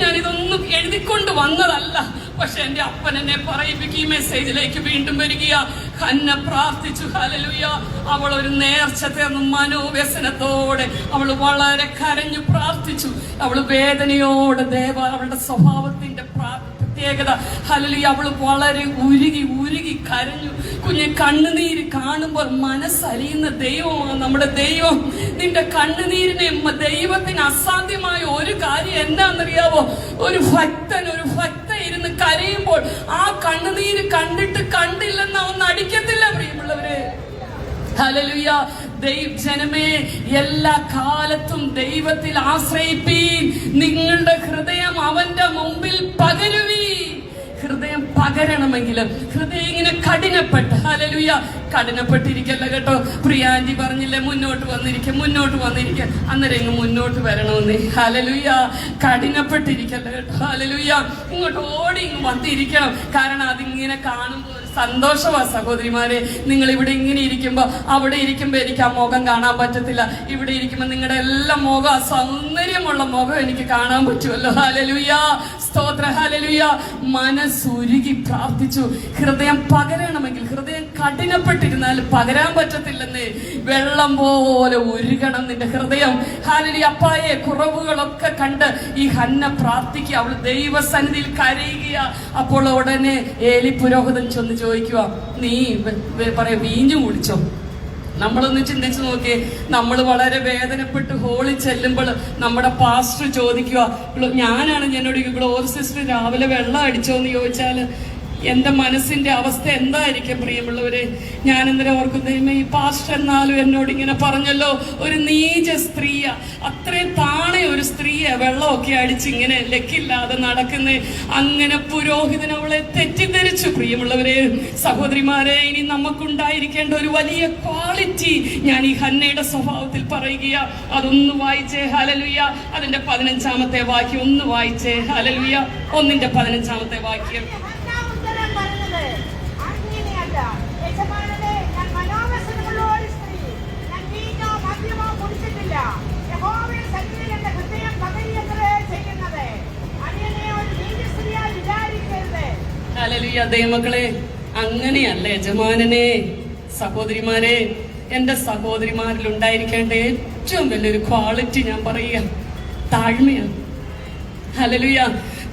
ഞാനിതൊന്നും എഴുതിക്കൊണ്ട് വന്നതല്ല, പക്ഷെ എന്റെ അപ്പൻ എന്നെ പറയിപ്പിക്കും. ഈ മെസ്സേജിലേക്ക് വീണ്ടും വരിക. ഹന്ന പ്രാർത്ഥിച്ചു. ഹല്ലേലൂയ. അവൾ ഒരു നേർച്ച തീർന്നു മനോവ്യസനത്തോടെ അവൾ വളരെ കരഞ്ഞു പ്രാർത്ഥിച്ചു. അവൾ വേദനയോടെ അവളുടെ സ്വഭാവത്തിന്റെ പ്രത്യേകത ഹല്ലേലൂയ, അവൾ വളരെ ഉരുകി കരഞ്ഞു. കുഞ്ഞെ, കണ്ണുനീര് കാണുമ്പോൾ മനസ്സലിയുന്ന ദൈവമാണ് നമ്മുടെ ദൈവം. നിന്റെ കണ്ണുനീരിനെ ദൈവത്തിന് അസാധ്യമായ ഒരു കാര്യം എന്നാന്നറിയാവോ? ഒരു ഭക്ത ഇരുന്ന് കരയുമ്പോൾ ആ കണ്ണുനീര് കണ്ടിട്ട് കണ്ടില്ലെന്ന് അവൻ നടിക്കത്തില്ല പ്രിയമുള്ളവരെ. ഹല്ലേലൂയ. ജനമേ, എല്ലാ കാലത്തും ദൈവത്തിൽ ആശ്രയിപ്പീൻ. നിങ്ങളുടെ ഹൃദയം അവന്റെ മുമ്പിൽ പകരുവീ. ഹൃദയം പകരണമെങ്കിലും ഹൃദയം ഇങ്ങനെ കഠിനപ്പെട്ട് ഹല്ലേലൂയ കഠിനപ്പെട്ടിരിക്കല്ല കേട്ടോ. പ്രിയാന്റി പറഞ്ഞില്ലേ മുന്നോട്ട് വന്നിരിക്കുക അന്നേരം ഇങ്ങ് മുന്നോട്ട് വരണമെന്ന്. ഹല്ലേലൂയ. കഠിനപ്പെട്ടിരിക്കല്ല കേട്ടോ. ഹല്ലേലൂയ. ഇങ്ങോട്ട് ഓടി ഇങ്ങ് വന്നിരിക്കണം. കാരണം അതിങ്ങനെ കാണുമ്പോൾ സന്തോഷമാ സഹോദരിമാരെ. നിങ്ങൾ ഇവിടെ ഇങ്ങനെ ഇരിക്കുമ്പോ അവിടെ ഇരിക്കുമ്പോ എനിക്ക് ആ മുഖം കാണാൻ പറ്റത്തില്ല. ഇവിടെ ഇരിക്കുമ്പോ നിങ്ങളുടെ എല്ലാ മുഖം, ആ സൗന്ദര്യമുള്ള മുഖം എനിക്ക് കാണാൻ പറ്റുമല്ലോ. ഹല്ലേലൂയ. സ്തോത്ര. ഹല്ലേലൂയ. മനസ്സുരുകി പ്രാർത്ഥിച്ചു. ഹൃദയം പകരണമെങ്കിൽ, ഹൃദയം കഠിനപ്പെട്ടിരുന്നാൽ പകരാൻ പറ്റത്തില്ലെന്ന്. വെള്ളം പോലെ ഉരുകണം നിന്റെ ഹൃദയം. ഹല്ലേലൂയ. അപ്പായെ കുറവുകളൊക്കെ കണ്ട് ഈ ഹന്ന പ്രാർത്ഥിക്കുക. അവൾ ദൈവസന്നിധിയിൽ കരയുക. അപ്പോൾ ഉടനെ ഏലി പുരോഹിതൻ ചെന്ന് ചോദിക്കുക, നീ വീഞ്ഞു കുടിച്ചോ? നമ്മളൊന്ന് ചിന്തിച്ചു നോക്കിയേ. നമ്മൾ വളരെ വേദനപ്പെട്ട് ഹോളിൽ ചെല്ലുമ്പോൾ നമ്മുടെ പാസ്റ്റർ ചോദിക്കുക, ഞാനാണ് എന്നോട് ഗ്ലോറി സിസ്റ്റർ രാവിലെ വെള്ളം അടിച്ചോന്ന് ചോദിച്ചാൽ എന്റെ മനസ്സിന്റെ അവസ്ഥ എന്തായിരിക്കും പ്രിയമുള്ളവരെ? ഞാൻ എന്തിനാ ഓർക്കുന്നേ, ഈ പാസ്റ്റർ എന്നാലും എന്നോട് ഇങ്ങനെ പറഞ്ഞല്ലോ, ഒരു നീച സ്ത്രീയാ, അത്രയും താണെ ഒരു സ്ത്രീയാ വെള്ളമൊക്കെ അടിച്ചിങ്ങനെ ലക്കില്ലാതെ നടക്കുന്നേ. അങ്ങനെ പുരോഹിതൻ അവളെ തെറ്റിദ്ധരിച്ചു. പ്രിയമുള്ളവരെ, സഹോദരിമാരെ, ഇനി നമുക്കുണ്ടായിരിക്കേണ്ട ഒരു വലിയ ക്വാളിറ്റി ഞാൻ ഈ ഹന്നയുടെ സ്വഭാവത്തിൽ പറയുക. അതൊന്ന് വായിച്ചേ. ഹല്ലേലൂയ. അതിന്റെ 15-ാമത്തെ വാക്യം ഒന്ന് വായിച്ചേ. ഹല്ലേലൂയ. 1-ന്റെ 15-ാമത്തെ വാക്യം. ഹല്ലേലൂയ. ദൈവമക്കളെ, അങ്ങനെയല്ല യജമാനനെ. സഹോദരിമാരെ, എന്റെ സഹോദരിമാരിൽ ഉണ്ടായിരിക്കേണ്ട ഏറ്റവും വലിയൊരു ക്വാളിറ്റി ഞാൻ പറയുക താഴ്മയാണ്. ഹല്ലേലൂയ.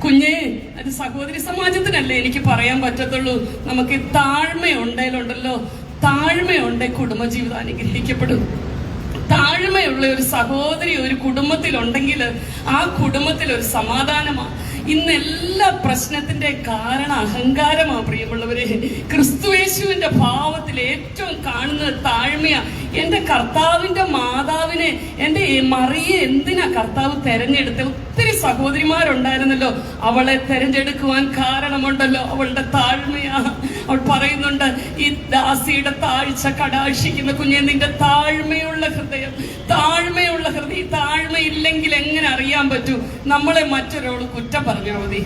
കുഞ്ഞേ, അത് സഹോദരി സമാജത്തിനല്ലേ എനിക്ക് പറയാൻ പറ്റത്തുള്ളൂ. നമുക്ക് താഴ്മയുണ്ടല്ലോ, താഴ്മയുണ്ടെ കുടുംബജീവിതം അനുഗ്രഹിക്കപ്പെടും. താഴ്മയുള്ള ഒരു സഹോദരി ഒരു കുടുംബത്തിലുണ്ടെങ്കിൽ ആ കുടുംബത്തിൽ ഒരു സമാധാനമാണ്. ഇന്ന് എല്ലാ പ്രശ്നത്തിന്റെ കാരണം അഹങ്കാരമാണ് പ്രിയമുള്ളവരെ. ക്രിസ്തുയേശുവിന്റെ ഭാവത്തിൽ ഏറ്റവും കാണുന്നത് താഴ്മയാ. എന്റെ കർത്താവിന്റെ മാതാവിനെ, എന്റെ മറിയെ എന്തിനാ കർത്താവ് തെരഞ്ഞെടുത്ത്? ഒത്തിരി സഹോദരിമാരുണ്ടായിരുന്നല്ലോ, അവളെ തെരഞ്ഞെടുക്കുവാൻ കാരണമുണ്ടല്ലോ, അവളുടെ താഴ്മയാ. അവൾ പറയുന്നുണ്ട്, ഈ ദാസിയുടെ താഴ്ച കടാക്ഷിക്കുന്ന കുഞ്ഞെ, നിന്റെ താഴ്മയുള്ള ഹൃദയം, താഴ്മയുള്ള ഹൃദയം. താഴ്മയില്ലെങ്കിൽ എങ്ങനെ അറിയാൻ പറ്റൂ? നമ്മളെ മറ്റൊരാൾ കുറ്റം പറഞ്ഞാൽ മതി,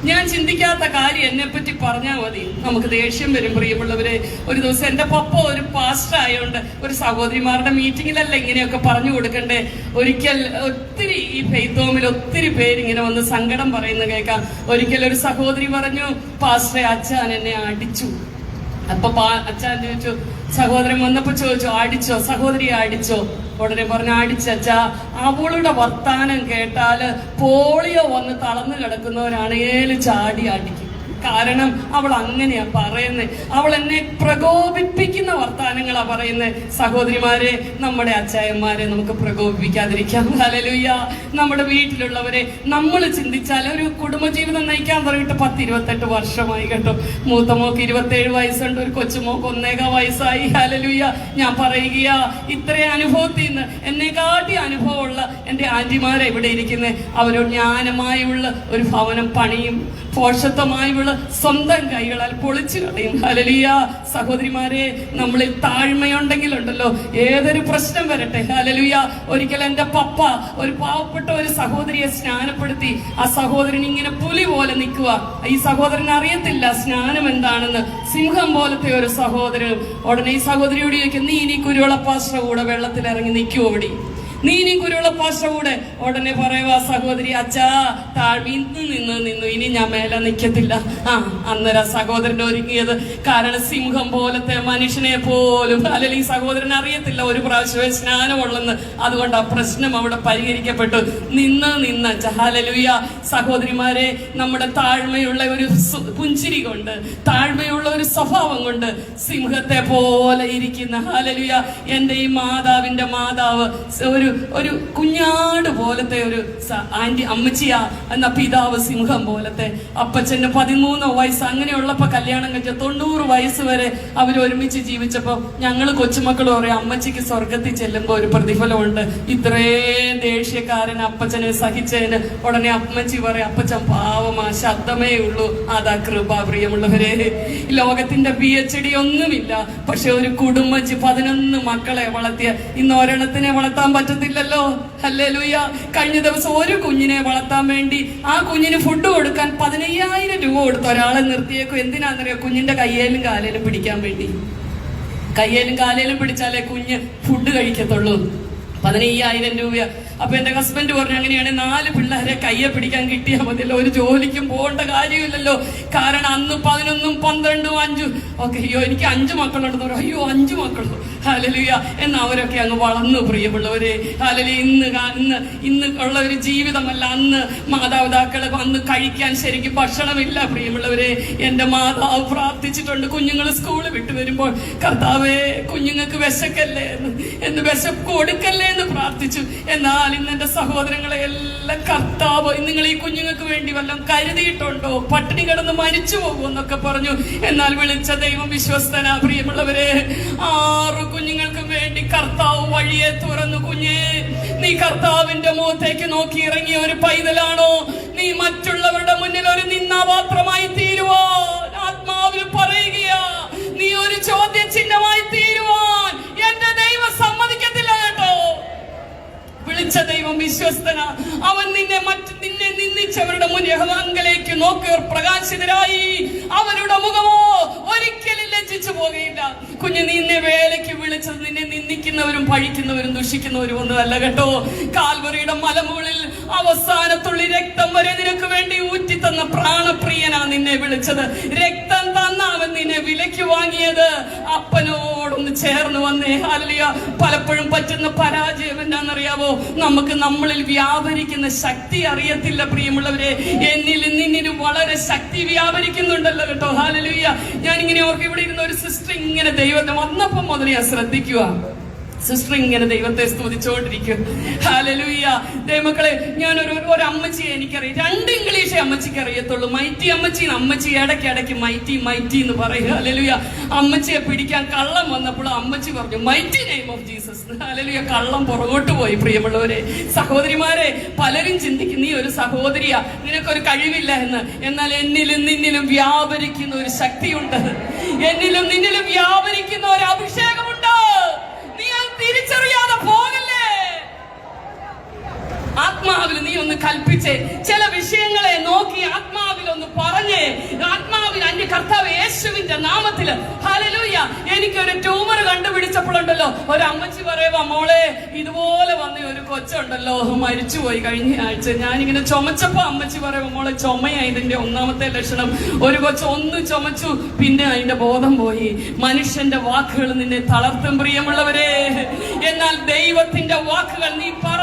ഞാൻ ചിന്തിക്കാത്ത കാര്യം എന്നെ പറ്റി പറഞ്ഞാൽ മതി, നമുക്ക് ദേഷ്യം വരും പ്രിയമുള്ളവരെ. ഒരു ദിവസം എന്റെ പപ്പ ഒരു പാസ്റ്റർ ആയതുകൊണ്ട് ഒരു സഹോദരിമാരുടെ മീറ്റിങ്ങിലല്ല ഇങ്ങനെയൊക്കെ പറഞ്ഞു കൊടുക്കണ്ടേ. ഒരിക്കൽ ഒത്തിരി ഈ ഫെയ്ത്ത് ഹോമിൽ ഒത്തിരി പേരിങ്ങനെ വന്ന് സങ്കടം പറയുന്ന കേൾക്കാം. ഒരിക്കൽ ഒരു സഹോദരി പറഞ്ഞു, പാസ്റ്ററെ, അച്ഛൻ എന്നെ അടിച്ചു. അപ്പൊ അച്ഛൻ ചോദിച്ചു, സഹോദരൻ വന്നപ്പോ ചോദിച്ചു, അടിച്ചോ? സഹോദരിയെ അടിച്ചോ? ഉടനെ പറഞ്ഞു, അടിച്ചച്ചാ. അവളുടെ വർത്താനം കേട്ടാല് പോളിയോ വന്ന് തളർന്നു കിടക്കുന്നവരാണ് ചാടി അടിക്കും. കാരണം അവൾ അങ്ങനെയാ പറയുന്നത്. അവൾ എന്നെ പ്രകോപിപ്പിക്കുന്ന വർത്താനങ്ങളാ പറയുന്നത്. സഹോദരിമാരെ, നമ്മുടെ അച്ചായന്മാരെ നമുക്ക് പ്രകോപിപ്പിക്കാതിരിക്കാം. ഹല്ലേലൂയ. നമ്മുടെ വീട്ടിലുള്ളവരെ നമ്മൾ ചിന്തിച്ചാൽ ഒരു കുടുംബജീവിതം നയിക്കാൻ തുടങ്ങിയിട്ട് 10-28 വർഷമായി കേട്ടോ. മൂത്ത മോക്ക് 27 വയസ്സുണ്ട്, ഒരു കൊച്ചുമോക്ക് 1.25 വയസ്സായി. ഹല്ലേലൂയ. ഞാൻ പറയുകയാ, ഇത്രയും അനുഭവത്തിൽ നിന്ന് എന്നെക്കാട്ടി അനുഭവമുള്ള എൻ്റെ ആന്റിമാരെ ഇവിടെ ഇരിക്കുന്നത്. അവരോട് ജ്ഞാനമായുള്ള ഒരു ഭവനം പണിയും, പോഷത്വമായുള്ള സ്വന്തം കൈകളാൽ പൊളിച്ചു കളയും. ഹല്ലേലൂയ. സഹോദരിമാരെ, നമ്മളിൽ താഴ്മയുണ്ടെങ്കിലുണ്ടല്ലോ ഏതൊരു പ്രശ്നം വരട്ടെ. ഹല്ലേലൂയ. ഒരിക്കൽ എൻ്റെ പപ്പ ഒരു പാവപ്പെട്ട ഒരു സഹോദരിയെ സ്നാനപ്പെടുത്തി. ആ സഹോദരൻ ഇങ്ങനെ പുലി പോലെ നിൽക്കുക. ഈ സഹോദരൻ അറിയത്തില്ല സ്നാനം എന്താണെന്ന്. സിംഹം പോലത്തെ ഒരു സഹോദരൻ. ഉടനെ ഈ സഹോദരിയോട് ചോദിക്കും, നീ ഇനി കുരുവിളപ്പാസ്റ്റർ കൂടെ വെള്ളത്തിൽ ഇറങ്ങി നിൽക്കുവോ? ഓടി നീ ഇനി കുരുവിളപ്പാസ്റ്റർ കൂടെ. ഉടനെ പറയുക സഹോദരി, അച്ഛാ താഴ്മ നിന്നു ഇനി ഞാൻ മേലെ നിൽക്കത്തില്ല. അന്നേരം സഹോദരൻ ഒരുങ്ങിയത്. കാരണം സിംഹം പോലത്തെ മനുഷ്യനെ പോലും അല്ലെങ്കിൽ ഈ സഹോദരൻ അറിയത്തില്ല ഒരു പ്രാവശ്യമേ സ്നാനമുള്ളെന്ന്. അതുകൊണ്ട് ആ പ്രശ്നം അവിടെ പരിഹരിക്കപ്പെട്ടു. നിന്ന് ഹല്ലേലൂയ. സഹോദരിമാരെ, നമ്മുടെ താഴ്മയുള്ള ഒരു പുഞ്ചിരി കൊണ്ട്, താഴ്മയുള്ള ഒരു സ്വഭാവം കൊണ്ട് സിംഹത്തെ പോലെ ഇരിക്കുന്ന, ഹല്ലേലൂയ, എൻ്റെ ഈ മാതാവിന്റെ മാതാവ് ഒരു കുഞ്ഞാട് പോലത്തെ ഒരു ആന്റി അമ്മച്ചിയാ. എന്ന പിതാവ് സിംഹം പോലത്തെ. അപ്പച്ചന് 13 വയസ്സ് അങ്ങനെയുള്ളപ്പോ കല്യാണം കഴിച്ച 90 വയസ്സ് വരെ അവർ ഒരുമിച്ച് ജീവിച്ചപ്പോ ഞങ്ങള് കൊച്ചുമക്കൾ പറയും, അമ്മച്ചിക്ക് സ്വർഗത്തിൽ ചെല്ലുമ്പോ ഒരു പ്രതിഫലമുണ്ട്. ഇത്രയും ദേഷ്യക്കാരൻ അപ്പച്ചനെ സഹിച്ചതിന് ഉടനെ അമ്മച്ചി പറയും, അപ്പച്ചൻ പാവമാ, ശബ്ദമേ ഉള്ളൂ. അതാ കൃപ. പ്രിയമുള്ളവരെ, ലോകത്തിന്റെ PhD ഒന്നുമില്ല, പക്ഷെ ഒരു കുടുംബജി 11 മക്കളെ വളർത്തിയ. ഇന്ന് ഒരെണ്ണത്തിനെ വളർത്താൻ പറ്റത്തില്ലല്ലോ. ഹല്ലേലൂയ. കഴിഞ്ഞ ദിവസം ഒരു കുഞ്ഞിനെ വളർത്താൻ വേണ്ടി ആ കുഞ്ഞിന് ഫുഡ് കൊടുക്കാൻ 15,000 രൂപ കൊടുത്ത് ഒരാളെ നിർത്തിയേക്കും. എന്തിനാണെന്നറിയോ? കുഞ്ഞിന്റെ കയ്യേലും കാലേലും പിടിക്കാൻ വേണ്ടി. കയ്യേലും കാലേലും പിടിച്ചാലേ കുഞ്ഞ് ഫുഡ് കഴിക്കത്തുള്ളൂ. 15,000 രൂപ. അപ്പൊ എന്റെ ഹസ്ബൻഡ് പറഞ്ഞു, അങ്ങനെയാണ് 4 പിള്ളേരെ കയ്യെ പിടിക്കാൻ കിട്ടിയാൽ മതിയല്ലോ, ഒരു ജോലിക്കും പോകേണ്ട കാര്യമില്ലല്ലോ. കാരണം അന്ന് 11, 12, 5 ഒക്കെ. അയ്യോ എനിക്ക് 5 മക്കളുണ്ടെന്ന് പറയും. അയ്യോ 5 മക്കളോ? ഹല്ലേലൂയ. എന്നാ അവരൊക്കെ അങ്ങ് വളർന്നു. പ്രിയമുള്ളവരെ, ഹല്ലേലൂയ. ഇന്ന് ഉള്ള ഒരു ജീവിതമല്ല. അന്ന് മാതാപിതാക്കളെ അന്ന് കഴിക്കാൻ ശരിക്കും ഭക്ഷണമില്ല. പ്രിയമുള്ളവരെ, എന്റെ മാതാവ് പ്രാർത്ഥിച്ചിട്ടുണ്ട്, കുഞ്ഞുങ്ങൾ സ്കൂളിൽ വിട്ടു വരുമ്പോൾ, കർത്താവേ കുഞ്ഞുങ്ങൾക്ക് വിശക്കല്ലേ എന്ന് വിശപ്പ് കൊടുക്കല്ലേ എന്ന് പ്രാർത്ഥിച്ചു. എന്നാൽ ഇന്ന് എന്റെ സഹോദരങ്ങളെ എല്ലാം കർത്താവ്, നിങ്ങൾ ഈ കുഞ്ഞുങ്ങൾക്ക് വേണ്ടി വല്ലതും കരുതിയിട്ടുണ്ടോ? പട്ടിണി കിടന്ന് മരിച്ചു പോകുമെന്നൊക്കെ പറഞ്ഞു. എന്നാൽ വിളിച്ച ദൈവം വിശ്വസ്തനാ. പ്രിയമുള്ളവരെ, 6 കുഞ്ഞുങ്ങൾക്കും വേണ്ടി കർത്താവ് വഴിയെ തുറന്നു. കുഞ്ഞേ, നീ കർത്താവിന്റെ മുഖത്തേക്ക് നോക്കി ഇറങ്ങിയ ഒരു പൈതലാണോ? നീ മറ്റുള്ളവരുടെ മുന്നിൽ ഒരു നിന്നാപാത്രമായി തീരുവാൻ ആത്മാവിൽ പറയുകയാ. നീ ഒരു ചോദ്യചിഹ്നമായി തീരുവാൻ എന്റെ ദൈവം സമ്മതിക്കത്തില്ല കേട്ടോ. വിളിച്ച ദൈവം വിശ്വസ്തന. അവൻ നിന്നെ നിന്ദിച്ചവരുടെ മുന്നിലേക്ക് നോക്കിയവർ പ്രകാശിതരായി. അവരുടെ മുഖമോ ഒരിക്കലും ലജ്ജിച്ചു പോകുകയില്ല. കുഞ്ഞ്, നിന്നെ വേലയ്ക്ക് വിളിച്ചത് നിന്നെ നിന്ദിക്കുന്നവരും പഴിക്കുന്നവരും ദുഷിക്കുന്നവരും ഒന്നുമല്ല കേട്ടോ. കാൽവറിയുടെ മലമുകളിൽ അവസാനത്തുള്ളി രക്തം വരെ നിനക്ക് വേണ്ടി ഊറ്റി തന്ന പ്രാണപ്രിയനാ നിന്നെ വിളിച്ചത്. രക്തം തന്ന അവൻ നിന്നെ വിലയ്ക്ക് വാങ്ങിയത്. അപ്പനോടൊന്ന് ചേർന്ന് വന്നേ. ഹല്ലേലൂയ. പലപ്പോഴും പറ്റുന്ന പരാജയം എന്താണെന്നറിയാവോ? നമുക്ക് നമ്മളിൽ വ്യാപരിക്കുന്ന ശക്തി അറിയത്തില്ല. പ്രിയമുള്ളവരെ, എന്നിലും നിന്നിലും വളരെ ശക്തി വ്യാപരിക്കുന്നുണ്ടല്ലോ കേട്ടോ. ഹല്ലേലൂയ. ഞാനിങ്ങനെ ഓർക്കും, ഇവിടെ ഇരുന്ന ഒരു സിസ്റ്റർ ഇങ്ങനെ ദൈവത്തെ വന്നപ്പം മുതൽ ഞാൻ ശ്രദ്ധിക്കുക. സിസ്റ്റർ ഇങ്ങനെ ദൈവത്തെ സ്തുതിച്ചുകൊണ്ടിരിക്കും. ഹല്ലേലൂയ. ദൈവമക്കളെ, ഞാൻ ഒരു അമ്മച്ചിയെ എനിക്കറിയാം. 2 ഇംഗ്ലീഷേ അമ്മച്ചിക്ക് അറിയത്തുള്ളൂ. മൈറ്റി അമ്മച്ചി. അമ്മച്ചി ഇടയ്ക്ക് മൈറ്റി എന്ന് പറയും. ഹല്ലേലൂയ. അമ്മച്ചിയെ പിടിക്കാൻ കള്ളം വന്നപ്പോൾ അമ്മച്ചി പറഞ്ഞു, mighty name of Jesus. Hallelujah. കള്ളം പുറകോട്ട് പോയി. പ്രിയമുള്ളവരെ, സഹോദരിമാരെ, പലരും ചിന്തിക്കും നീ ഒരു സഹോദരിയാ, നിനക്കൊരു കഴിവില്ല എന്ന്. എന്നാൽ എന്നിലും നിന്നിലും വ്യാപരിക്കുന്ന ഒരു ശക്തിയുണ്ട്. എന്നിലും നിന്നിലും വ്യാപരിക്കുന്ന ഒരു അഭിഷേകമുണ്ട്. തിരിച്ചറിയാതെ പോകല്ലേ. ആത്മാവിൽ നീ ഒന്ന് കൽപ്പിച്ചേ. ചില വിഷയങ്ങളെ നോക്കി ആത്മാവിൽ ഒന്ന് പറഞ്ഞേ. ആത്മാവിൽ അന്റെ കർത്താവ് യേശുവിന്റെ നാമത്തില്, ഹല്ലേലൂയ. എനിക്കൊരു ട്യൂമർ കണ്ടുപിടിച്ചപ്പോഴുണ്ടല്ലോ, ഒരു അമ്മച്ചി പറയുവാ, മോളെ ഇതുപോലെ വന്ന ഒരു കൊച്ചുണ്ടല്ലോ, മരിച്ചുപോയി കഴിഞ്ഞ ആഴ്ച. ഞാനിങ്ങനെ ചുമച്ചപ്പോ അമ്മച്ചി പറയുമ്പോ, മോളെ ചുമയാ ഇതിന്റെ 1ാമത്തെ ലക്ഷണം. ഒരു കൊച്ചു ഒന്ന് ചുമച്ചു, പിന്നെ അതിന്റെ ബോധം പോയി. മനുഷ്യന്റെ വാക്കുകൾ നിന്നെ തളർത്തും പ്രിയമുള്ളവരെ. എന്നാൽ ദൈവത്തിന്റെ വാക്കുകൾ നീ പറ.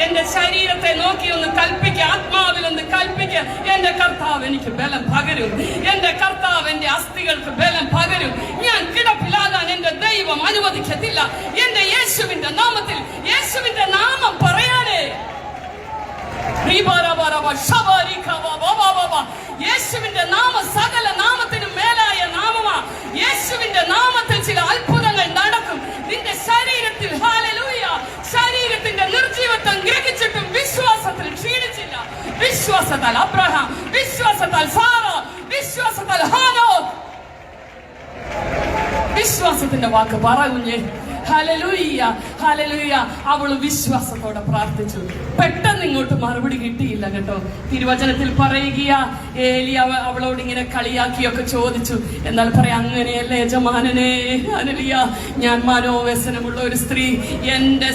എന്റെ ശരീരത്തെ നോക്കി ഒന്ന് കൽപ്പിക്ക, ആത്മാവിൽ ഒന്ന് കൽപ്പിക്ക. എന്റെ കർത്താവ് എനിക്ക് ബലം പകരും, എന്റെ കർത്താവ് എന്റെ അസ്ഥികൾക്ക് ബലം പകരും. ഞാൻ കിടപ്പിലാകാൻ എന്റെ ദൈവം അനുവദിക്കത്തില്ല. എന്റെ യേശുവിന്റെ നാമത്തിൽ, യേശുവിന്റെ നാമം പറയാനേ, യേശുവിന്റെ നാമം സകല നാമത്തിനും മേലായ നാമമാ. യേശുവിന്റെ നാമത്തിൽ ചില അത്ഭുതങ്ങൾ നടക്കും നിന്റെ ശരീരത്തിൽ. ഹല്ലേലൂയ. ശരീരത്തിന്റെ നിർജീവത്വം ഗ്രഹിച്ചിട്ടും വിശ്വാസത്തിൽ ക്ഷീണിച്ചില്ല. വിശ്വാസത്താൽ അബ്രഹാം, വിശ്വാസത്താൽ സാറ, വിശ്വാസത്താൽ ഹാനോക്ക്. വിശ്വാസത്തിന്റെ വാക്ക് പറ കുഞ്ഞേ. Hallelujah, hallelujah. അവള് വിശ്വാസത്തോടെ പ്രാർത്ഥിച്ചു. പെട്ടെന്ന് ഇങ്ങോട്ട് മറുപടി കിട്ടിയില്ല കേട്ടോ. തിരുവചനത്തിൽ പറയുകയാ, ഏലി അവളോട് ഇങ്ങനെ കളിയാക്കിയൊക്കെ ചോദിച്ചു. എന്നാൽ പറയാ, അങ്ങനെയല്ല യജമാനനെ. ഹല്ലേലൂയ. ഞാൻ മനോവ്യസനമുള്ള ഒരു സ്ത്രീ, എന്റെ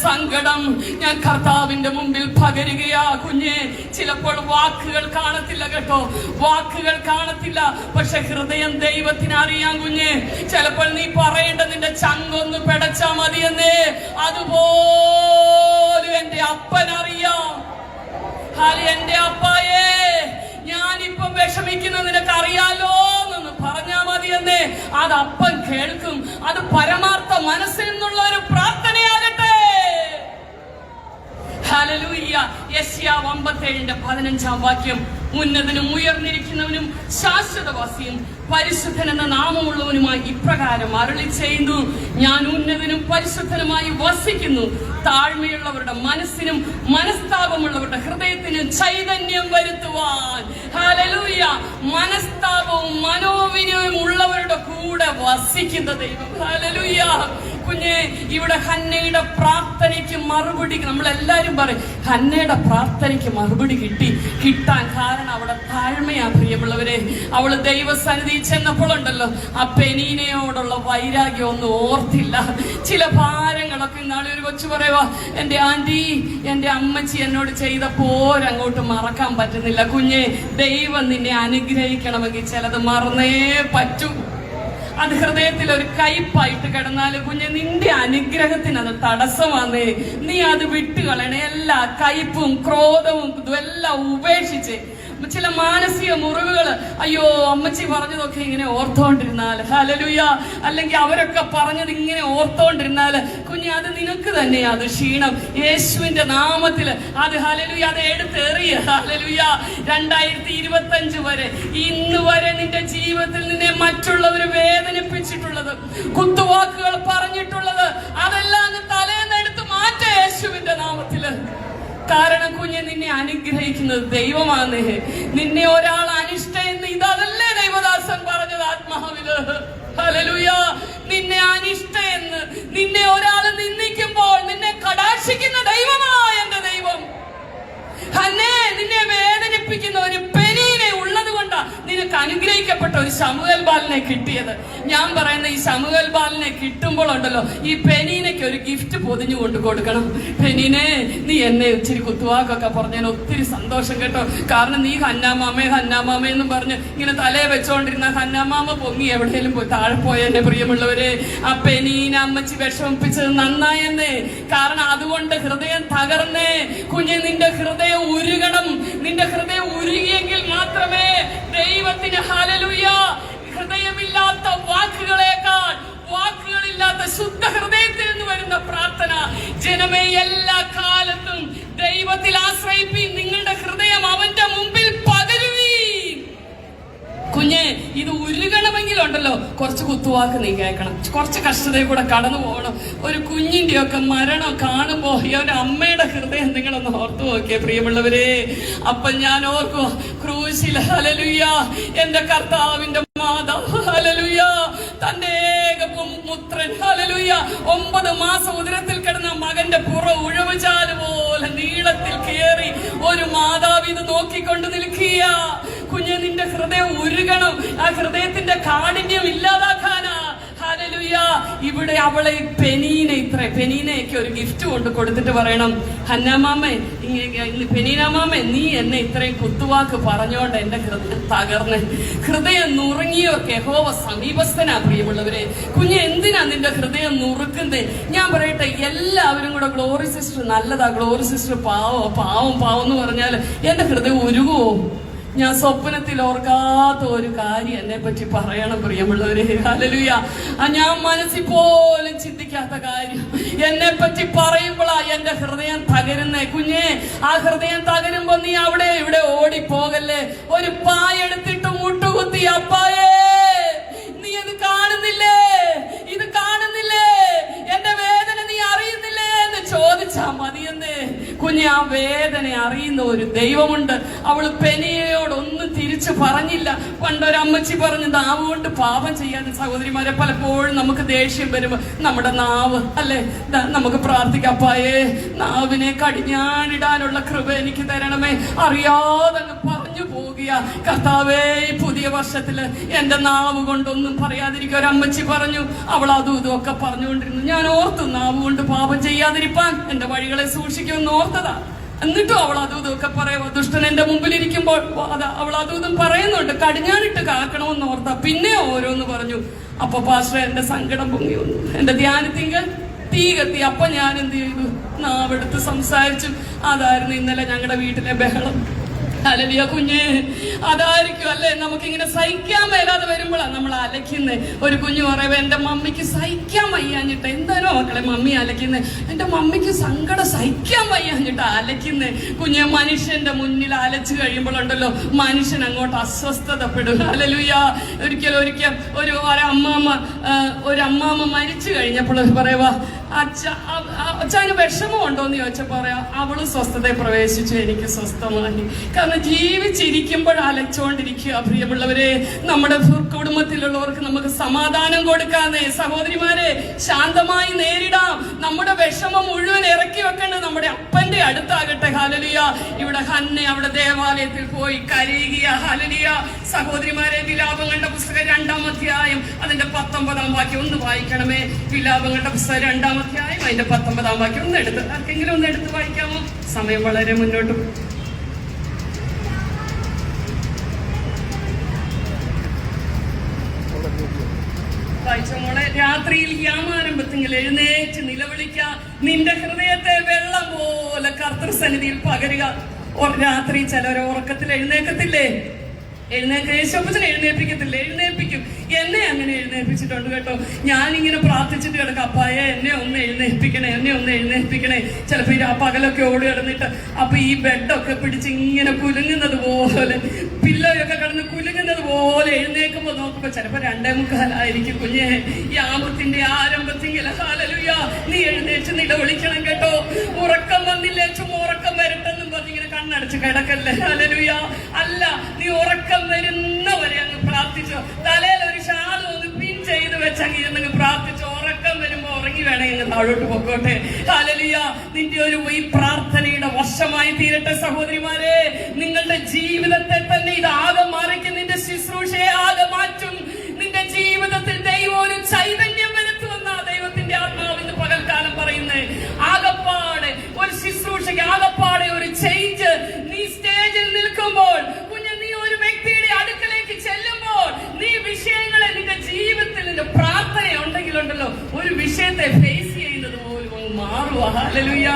സങ്കടം ഞാൻ കർത്താവിന്റെ മുമ്പിൽ പകരുകയാ കുഞ്ഞെ. ചിലപ്പോൾ വാക്കുകൾ കാണത്തില്ല കേട്ടോ, വാക്കുകൾ കാണത്തില്ല. പക്ഷെ ഹൃദയം ദൈവത്തിന് അറിയാം കുഞ്ഞെ. ചിലപ്പോൾ നീ പറയേണ്ട നിന്റെ ചങ്കൊന്ന് പെടച്ചാ മതിയെന്നേ, അതുപോലും എന്റെ അപ്പനറിയാം. എന്റെ അപ്പായേ, ഞാനിപ്പം വിഷമിക്കുന്നത് നിനക്ക് അറിയാലോ എന്ന് പറഞ്ഞാ മതിയെന്നേ, അത് അപ്പൻ കേൾക്കും. അത് പരമാർത്ഥ മനസ്സിൽ നിന്നുള്ള ഒരു പ്രാർത്ഥനയാകട്ടെ. ഹല്ലേലൂയ. യെശയ്യാ 57:15 ഉന്നതനും ഉയർന്നിരിക്കുന്നവനും ശാശ്വതവാസിയും പരിശുദ്ധൻ എന്ന നാമമുള്ളവനുമായി ഇപ്രകാരം അരുളി ചെയ്യുന്നു, ഞാൻ ഉന്നതനും പരിശുദ്ധനുമായി വസിക്കുന്നു. താഴ്മയുള്ളവരുടെ മനസ്സിനും മനസ്താപമുള്ളവരുടെ ഹൃദയത്തിനും ചൈതന്യം വരുത്തുവാൻ. ഹല്ലേലൂയ. മനസ്താപവും മനോവിനയവും ഉള്ളവരുടെ കൂടെ വസിക്കുന്ന ദൈവം. ഹല്ലേലൂയ. കുഞ്ഞെ, ഇവിടെ ഹന്നയുടെ പ്രാർത്ഥനയ്ക്ക് മറുപടി, നമ്മളെല്ലാരും പറയും ഹന്നയുടെ പ്രാർത്ഥനയ്ക്ക് മറുപടി കിട്ടാൻ കാരണം അവിടെ താഴ്മയാ. പ്രിയമുള്ളവരെ, അവള് ദൈവസന്നിധി ചെന്നപ്പോഴുണ്ടല്ലോ, ആ പെനീനയോടുള്ള വൈരാഗ്യം ഒന്നും ഓർത്തില്ല. ചില ഭാരങ്ങളൊക്കെ ഇന്നാളെ ഒരു കൊച്ചു പറയുവാ, എന്റെ ആന്റി, എന്റെ അമ്മച്ചി എന്നോട് ചെയ്തപ്പോരങ്ങോട്ട് മറക്കാൻ പറ്റുന്നില്ല. കുഞ്ഞെ, ദൈവം നിന്നെ അനുഗ്രഹിക്കണമെങ്കിൽ ചിലത് മറന്നേ പറ്റൂ. അത് ഹൃദയത്തിൽ ഒരു കയ്പായിട്ട് കിടന്നാല് കുഞ്ഞെ, നിന്റെ അനുഗ്രഹത്തിന് അത് തടസ്സമാന്നേ. നീ അത് വിട്ടുകളയണേ. എല്ലാ കയ്പും ക്രോധവും ഇതെല്ലാം ഉപേക്ഷിച്ച് ചില മാനസിക മുറിവുകൾ, അയ്യോ അമ്മച്ചി പറഞ്ഞതൊക്കെ ഇങ്ങനെ ഓർത്തോണ്ടിരുന്നാൽ, ഹല്ലേലൂയ, അല്ലെങ്കിൽ അവരൊക്കെ പറഞ്ഞത് ഇങ്ങനെ ഓർത്തോണ്ടിരുന്നാല് കുഞ്ഞെ, അത് നിനക്ക് തന്നെയാ അത് ക്ഷീണം. യേശുവിന്റെ നാമത്തില് അത് ഹല്ലേലൂയ, അത് എടുത്തെറിയ. ഹല്ലേലൂയ. 2025 വരെ, ഇന്ന് വരെ നിന്റെ ജീവിതത്തിൽ നിന്നെ മറ്റുള്ളവർ വേദനിപ്പിച്ചിട്ടുള്ളത്, കുത്തുവാക്കുകൾ പറഞ്ഞിട്ടുള്ളത്, അതെല്ലാം അങ്ങ് തലേന്നെടുത്ത് മാറ്റ യേശുവിന്റെ നാമത്തില്. കാരണം കുഞ്ഞെ, നിന്നെ അനുഗ്രഹിക്കുന്നത് ദൈവമാണ്. നിന്നെ ഒരാൾ അനിഷ്ടയെന്ന് ഇതല്ലേ ദൈവദാസൻ പറഞ്ഞത് ആത്മാവില്. ഹല്ലേലൂയ. നിന്നെ അനിഷ്ടയെന്ന്, നിന്നെ ഒരാൾ നിന്ദിക്കുമ്പോൾ നിന്നെ കടാക്ഷിക്കുന്ന ദൈവമായ എന്റെ ദൈവം. ഹന്നേ, നിന്നെ വേദനിപ്പിക്കുന്ന ഒരു പെനീനെ ഉള്ളത് കൊണ്ടാ നിനക്ക് അനുഗ്രഹിക്കപ്പെട്ട ഒരു ശമൂവേൽ ബാലനെ കിട്ടിയത്. ഞാൻ പറയുന്ന ഈ ശമൂവേൽ ബാലനെ കിട്ടുമ്പോഴുണ്ടല്ലോ, ഈ പെനീനയ്ക്ക് ഒരു ഗിഫ്റ്റ് പൊതിഞ്ഞു കൊണ്ട് കൊടുക്കണം. പെനീനെ, നീ എന്നെ ഇച്ചിരി കുത്തുവാക്കൊക്കെ പറഞ്ഞതിന് ഒത്തിരി സന്തോഷം കേട്ടോ. കാരണം നീ ഹന്നാമാമേ എന്നും പറഞ്ഞ് ഇങ്ങനെ തലയെ വെച്ചോണ്ടിരുന്ന ഹന്നാമാമ പൊങ്ങി എവിടെയെങ്കിലും പോയി താഴെ പോയെന്നെ. പ്രിയമുള്ളവരെ, ആ പെനീന അമ്മച്ചി വിഷമിപ്പിച്ചത് നന്നായെന്നേ. കാരണം അതുകൊണ്ട് ഹൃദയം തകർന്നേ. കുഞ്ഞെ, നിന്റെ ഹൃദയം ഉരുകണം. നിന്റെ ഹൃദയം ഉരുകിയെങ്കിൽ മാത്രമേ ദൈവത്തിന് ഹല്ലേലൂയ. ഹൃദയമില്ലാത്ത വാക്കുകളേക്കാൾ വാക്കുകളില്ലാത്ത ശുദ്ധ ഹൃദയത്തിൽ നിന്ന് വരുന്ന പ്രാർത്ഥന. ജനമേ, എല്ലാ കാലത്തും ദൈവത്തിൽ ആശ്രയിപ്പീൻ. നിങ്ങളുടെ ഹൃദയം അവന്റെ മുമ്പിൽ പകരുവീൻ. കുഞ്ഞെ, ഇത് ഉരുകണമെങ്കിലുണ്ടല്ലോ കുറച്ച് കുത്തുവാക്ക് നീ കേൾക്കണം. കുറച്ച് കഷ്ടതയിൽ കൂടെ കടന്നു പോകണം. ഒരു കുഞ്ഞിന്റെ ഒക്കെ മരണം കാണുമ്പോ ഒരു അമ്മയുടെ ഹൃദയം നിങ്ങളൊന്ന് ഓർത്തു നോക്കിയേ പ്രിയമുള്ളവരെ. അപ്പൊ ഞാൻ ഓർക്കുക, ക്രൂശിൽ ഹല്ലേലൂയ എന്റെ കർത്താവിന്റെ മാതാവ് ഹല്ലേലൂയ, തന്റെ ഏകപുത്രൻ ഹല്ലേലൂയ 9 മാസം ഉദരത്തിൽ കിടന്ന മകന്റെ ഉഴവുചാല് പോലെ നീളത്തിൽ കയറി ഒരു മാതാവ് ഇത് നോക്കിക്കൊണ്ട് നിൽക്കുക. കുഞ്ഞെ, നിന്റെ ഹൃദയം ഉരുകണം. ആ ഹൃദയത്തിന്റെ കാഠിന്യം ഇല്ലാതാക്കാനാ. ഹല്ലേലൂയ. ഹല്ലേലൂയ. ഇവിടെ അവളെ പെനീനയ്ക്ക് ഒരു ഗിഫ്റ്റ് കൊണ്ട് കൊടുത്തിട്ട് പറയണം, ഹന്നാമാമേ, പെനീനാമാമേ, നീ എന്നെ ഇത്രയും കുത്തുവാക്ക് പറഞ്ഞോണ്ട് എന്റെ ഹൃദയം തകർന്ന്, ഹൃദയം നുറുങ്ങിയവർക്ക് യഹോവ സമീപസ്ഥനാ. പ്രിയമുള്ളവരെ, കുഞ്ഞ് എന്തിനാ നിന്റെ ഹൃദയം നുറുക്കുന്നത്? ഞാൻ പറയട്ടെ, എല്ലാവരും കൂടെ ഗ്ലോറി സിസ്റ്റർ നല്ലതാ, ഗ്ലോറി സിസ്റ്റർ പാവം എന്ന് പറഞ്ഞാൽ എന്റെ ഹൃദയം ഉരുകുവോ? ഞാൻ സ്വപ്നത്തിൽ ഓർക്കാത്ത ഒരു കാര്യം എന്നെ പറ്റി പറയണം പ്രിയമുള്ളവരെ. ഹല്ലേലൂയ. ഞാൻ മനസ്സിൽ പോലും ചിന്തിക്കാത്ത കാര്യം എന്നെ പറ്റി പറയുമ്പോഴാ എന്റെ ഹൃദയം തകരുന്നേ. കുഞ്ഞെ, ആ ഹൃദയം തകരുമ്പോ നീ അവിടെ ഇവിടെ ഓടിപ്പോകല്ലേ. ഒരു പായെടുത്തിട്ട് മുട്ടുകുത്തി, അപ്പായേ നീ ഇത് കാണുന്നില്ലേ, ഇത് കാണുന്നില്ലേ, എന്റെ വേദന നീ അറിയുന്നില്ലേ എന്ന് ചോദിച്ചാ മതിയെന്നേ. കുഞ്ഞെ, ആ വേദന അറിയുന്ന ഒരു ദൈവമുണ്ട്. അവള് പെനിയയോടൊന്നും തിരിച്ചു പറഞ്ഞില്ല. പണ്ടൊരമ്മച്ചി പറഞ്ഞു, നാവ് കൊണ്ട് പാപം ചെയ്യാതെ. സഹോദരിമാരെ, പലപ്പോഴും നമുക്ക് ദേഷ്യം വരുമ്പോ നമ്മുടെ നാവ് അല്ലെ, നമുക്ക് പ്രാർത്ഥിക്കാം, അപ്പായേ നാവിനെ കടിഞ്ഞാണിടാനുള്ള കൃപ എനിക്ക് തരണമേ. അറിയാതെ പറഞ്ഞു പോകുക. കർത്താവേ, ഈ പുതിയ വർഷത്തില് എന്റെ നാവ് കൊണ്ടൊന്നും പറയാതിരിക്കുക. ഒരമ്മച്ചി പറഞ്ഞു, അവൾ അതും ഇതും ഒക്കെ പറഞ്ഞുകൊണ്ടിരുന്നു. ഞാൻ ഓർത്തു, നാവ് കൊണ്ട് പാപം ചെയ്യാതിരിപ്പാൻ എന്റെ വഴികളെ സൂക്ഷിക്കുമെന്ന് ഓർത്തതാ. എന്നിട്ടും അവൾ അതും ഇതൊക്കെ പറയാ. ദുഷ്ടൻ എന്റെ മുമ്പിൽ ഇരിക്കുമ്പോൾ അവൾ അതും ഇതും പറയുന്നുണ്ട്. കടിഞ്ഞാണിട്ട് കാക്കണമെന്ന് ഓർത്താ. പിന്നെ ഓരോന്ന് പറഞ്ഞു. അപ്പൊ പാസ്റ്റർ, എന്റെ സങ്കടം പൊങ്ങി വന്നു. എന്റെ ധ്യാനത്തിങ്കൽ തീ കത്തി. അപ്പൊ ഞാൻ എന്ത് ചെയ്തു? നാവെടുത്ത് സംസാരിച്ചു. അതായിരുന്നു ഇന്നലെ ഞങ്ങളുടെ വീട്ടിലെ ബഹളം. ഹല്ലേലൂയ. കുഞ്ഞ്, അതായിരിക്കും അല്ലേ നമുക്കിങ്ങനെ സഹിക്കാൻ മേലാതെ വരുമ്പോഴാണ് നമ്മൾ അലയ്ക്കുന്നത്. ഒരു കുഞ്ഞു പറയുമ്പോ എന്റെ മമ്മിക്ക് സഹിക്കാൻ വയ്യാഞ്ഞിട്ട്. എന്താണോ മക്കളെ മമ്മി അലയ്ക്കുന്നത്? എന്റെ മമ്മിക്ക് സങ്കടം സഹിക്കാൻ വയ്യാഞ്ഞിട്ട് അലയ്ക്കുന്നത്. കുഞ്ഞ്, മനുഷ്യന്റെ മുന്നിൽ അലച്ചു കഴിയുമ്പോഴുണ്ടല്ലോ മനുഷ്യൻ അങ്ങോട്ട് അസ്വസ്ഥതപ്പെടും. ഹല്ലേലൂയ. ഒരിക്കൽ ഒരു അമ്മാമ്മ മരിച്ചു കഴിഞ്ഞപ്പോൾ പറയുവാ, അച്ഛന് വിഷമമുണ്ടോന്ന് ചോദിച്ചപ്പോ പറയാ, അവള് സ്വസ്ഥതയെ പ്രവേശിച്ചു, എനിക്ക് സ്വസ്ഥമായി. കാരണം ജീവിച്ചിരിക്കുമ്പോൾ അലച്ചോണ്ടിരിക്കുക. പ്രിയമുള്ളവരെ, നമ്മുടെ കുടുംബത്തിലുള്ളവർക്ക് നമുക്ക് സമാധാനം കൊടുക്കാന്നേ. സഹോദരിമാരെ, ശാന്തമായി നേരിടാം. നമ്മുടെ വിഷമം മുഴുവൻ ഇറക്കി വെക്കേണ്ടത് നമ്മുടെ അപ്പന്റെ അടുത്താകട്ടെ. ഹല്ലേലൂയ. ഇവിടെ ഹന്ന അവിടെ ദേവാലയത്തിൽ പോയി കരയുക. ഹല്ലേലൂയ. സഹോദരിമാരെ, വിലാപങ്ങളുടെ പുസ്തകം 2-ാം അധ്യായം അതിന്റെ 19-ാം വാക്യം ഒന്ന് വായിക്കണമേ. വിലാപങ്ങളുടെ പുസ്തകം 2-ാം അധ്യായം അതിന്റെ 19-ാം വാക്യം ആർക്കെങ്കിലും ഒന്ന് എടുത്ത് വായിക്കാമോ? സമയം വളരെ മുന്നോട്ട്. മോളെ, രാത്രിയിൽ യാമാരംഭത്തിൽ എഴുന്നേറ്റ് നിലവിളിക്ക. നിന്റെ ഹൃദയത്തെ വെള്ളം പോലെ കർത്തൃസന്നിധിയിൽ പകരുക. രാത്രി ചിലർ ഉറക്കത്തിൽ എഴുന്നേക്കത്തില്ലേ? യേശുപ്പച്ചനെ എഴുന്നേൽപ്പിക്കത്തില്ല, എഴുന്നേൽപ്പിക്കും. എന്നെ അങ്ങനെ എഴുന്നേൽപ്പിച്ചിട്ടുണ്ട് കേട്ടോ. ഞാനിങ്ങനെ പ്രാർത്ഥിച്ചിട്ട് കിടക്കാം, അപ്പായെ എന്നെ ഒന്ന് എഴുന്നേൽപ്പിക്കണേ, എന്നെ ഒന്ന് എഴുന്നേൽപ്പിക്കണേ. ചിലപ്പോ ഈ പകലൊക്കെ ഓടി കിടന്നിട്ട് അപ്പൊ ഈ ബെഡൊക്കെ പിടിച്ച് ഇങ്ങനെ കുലുങ്ങുന്നത് പോലെ, പില്ലോയൊക്കെ കിടന്ന് കുലുങ്ങുന്നത് പോലെ എഴുന്നേൽക്കുമ്പോ നോക്കുമ്പോ ചിലപ്പോ 2:45 കുഞ്ഞെ. യാമത്തിന്റെ ആരംഭത്തിൽ ഹല്ലേലൂയ നീ എഴുന്നേറ്റ് നിലവിളിക്കണം കേട്ടോ. ഉറക്കം വന്നില്ലേ, ചുമ്മാ ഉറക്കം വരട്ടെന്നും പറഞ്ഞിങ്ങനെ കണ്ണടച്ച് കിടക്കല്ലേ. ഹല്ലേലൂയ. അല്ല, നീ ഉറക്കം വരുന്നവരെ അങ്ങ് പ്രാർത്ഥിച്ചോ. തലയിൽ ഒരു ഷാൾ ഒന്ന് പിൻ ചെയ്ത് വെച്ചങ്ങ് പ്രാർത്ഥിച്ചോ. ഉറക്കം വരുമ്പോ ഉറങ്ങി വേണമെങ്കിൽ താഴോട്ട് പൊക്കോട്ടെ. ഹല്ലേലൂയ. നിന്റെ ഈ പ്രാർത്ഥനയുടെ വർഷമായി തീരട്ടെ. സഹോദരിമാരെ, നിങ്ങളുടെ ജീവിതത്തെ തന്നെ ഇത് ആകെ മറിക്കും. നിന്റെ ശുശ്രൂഷയെ ആകെ മാറ്റും. നിന്റെ ജീവിതത്തിൽ ദൈവം ഒരു ചൈതന്യം വരുത്തുമെന്ന ദൈവത്തിന്റെ ആത്മാവിന്ന് പകൽക്കാലം പറയുന്നേ. ആകപ്പാടെ ഒരു ശുശ്രൂഷയ്ക്ക്, ആകപ്പാടെ ഒരു ചേഞ്ച്. നീ സ്റ്റേജിൽ നിൽക്കുമ്പോൾ, അടുക്കലേക്ക് ചെല്ലുമ്പോൾ, നീ വിഷയങ്ങളെ നിന്റെ ജീവിതത്തിൽ നിന്റെ പ്രാർത്ഥന ഉണ്ടെങ്കിലുണ്ടല്ലോ ഒരു വിഷയത്തെ ഫേസ് ചെയ്യുന്നത് പോലും മാറുക. ഹല്ലേലൂയ.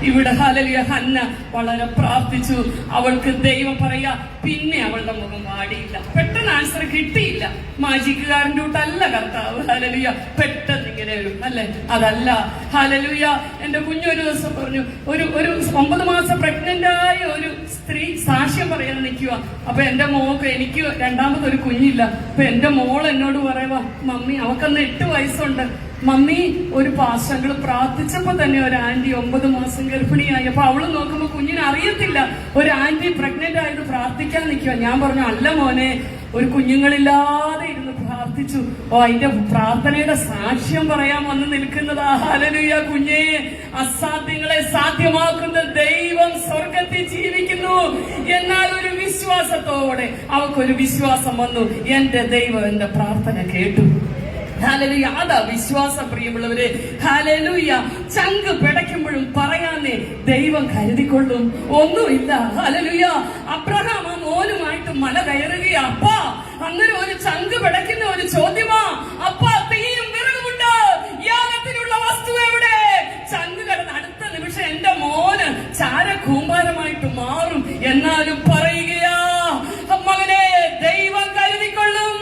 ഇവിടെ ഹല്ലേലൂയ ഹന്ന വളരെ പ്രാർത്ഥിച്ചു. അവൾക്ക് ദൈവം പറയാ, പിന്നെ അവളുടെ മുഖം വാടിയില്ല. പെട്ടെന്ന് ആൻസർ കിട്ടിയില്ല. മാജിക്കുകാരൻ്റെ കൂട്ടല്ല കർത്താവ്. ഹല്ലേലൂയ. പെട്ടെന്ന് ഇങ്ങനെ വരും അല്ലെ? അതല്ല. ഹല്ലേലൂയ. എന്റെ കുഞ്ഞൊരു ദിവസം പറഞ്ഞു, ഒരു 9 മാസം പ്രഗ്നന്റ് ആയ ഒരു സ്ത്രീ സാക്ഷ്യം പറയാൻ നിൽക്കുക. അപ്പൊ എന്റെ മോക്ക്, എനിക്ക് 2ാമതൊരു കുഞ്ഞില്ല. അപ്പൊ എന്റെ മോൾ എന്നോട് പറയുക, മമ്മി, അവക്കന്ന് 8 വയസ്സുണ്ട്. മമ്മി, ഒരു പാസ്റ്റർ പ്രാർത്ഥിച്ചപ്പോ തന്നെ ഒരു ആന്റി 9 മാസം ഗർഭിണിയായി. അപ്പൊ അവള് നോക്കുമ്പോ കുഞ്ഞിനെ അറിയത്തില്ല, ഒരു ആന്റി പ്രഗ്നന്റ് ആയത് പ്രാർത്ഥിക്കാൻ നിൽക്കുക. ഞാൻ പറഞ്ഞു, അല്ല മോനെ, ഒരു കുഞ്ഞുങ്ങളില്ലാതെ ഇരുന്ന് പ്രാർത്ഥിച്ചു. അതിന്റെ പ്രാർത്ഥനയുടെ സാക്ഷ്യം പറയാൻ വന്ന് നിൽക്കുന്നതാ. ഹല്ലേലൂയ. കുഞ്ഞേ, അസാധ്യങ്ങളെ സാധ്യമാക്കുന്ന ദൈവം സ്വർഗത്തിൽ ജീവിക്കുന്നു. എന്നാൽ ഒരു വിശ്വാസത്തോടെ അവക്കൊരു വിശ്വാസം വന്നു. എന്റെ ദൈവം എന്റെ പ്രാർത്ഥന കേട്ടു. ഹല്ലേലൂയ. അതാ വിശ്വാസം പ്രിയമുള്ളവരെ. ഹല്ലേലൂയ. ചങ്ക് പിടയ്ക്കുമ്പോഴും പറയാന്നേ ദൈവം കരുതിക്കൊള്ളും, ഒന്നുമില്ല. ഹല്ലേലൂയ. അബ്രഹാം ആ മോനുമായിട്ട് മല കയറുകയാ. അപ്പാ അങ്ങനെ ഒരു ചങ്ക് പിടയ്ക്കുന്ന ഒരു ചോദ്യമാ, അപ്പാ തീയും വിറകുമുണ്ട്, യാഗത്തിനുള്ള വസ്തു എവിടെ? ചങ്ക് കിടന്ന് അടുത്ത നിമിഷം എന്റെ മോന് ചാര കൂമ്പാരമായിട്ട് മാറും. എന്നാലും പറയുകയാ, മകനെ ദൈവം കരുതിക്കൊള്ളും.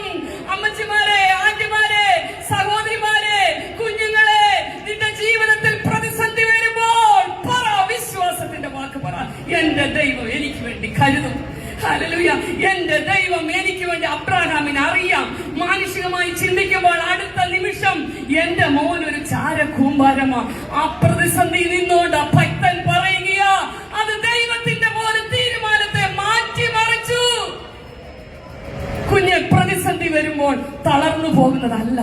അമ്മച്ചിമാരെ, ആന്റിമാരെ, സഹോദരിമാരെ, കുഞ്ഞുങ്ങളെ, നിന്റെ ജീവിതത്തിൽ പ്രതിസന്ധി വരുമ്പോൾ പറ, വിശ്വാസത്തിന്റെ വാക്ക് പറ, എന്റെ ദൈവം എനിക്ക് വേണ്ടി കരുതും. ഹല്ലേലൂയ. എന്റെ ദൈവം എനിക്ക് വേണ്ടി. അബ്രഹാമിന് അറിയാം, മാനുഷികമായി ചിന്തിക്കുമ്പോൾ അടുത്ത നിമിഷം എന്റെ മോൻ ഒരു ചാര കൂമ്പാരമാ. ആ പ്രതിസന്ധി നിന്നോണ്ട് ആ ഭക്തൻ പറയുകയാ, അത് ദൈവത്തിന്റെ പോലും തീരുമാനത്തെ മാറ്റിമറിച്ചു. കുഞ്ഞ് പ്രതിസന്ധി വരുമ്പോൾ തളർന്നു പോകുന്നതല്ല.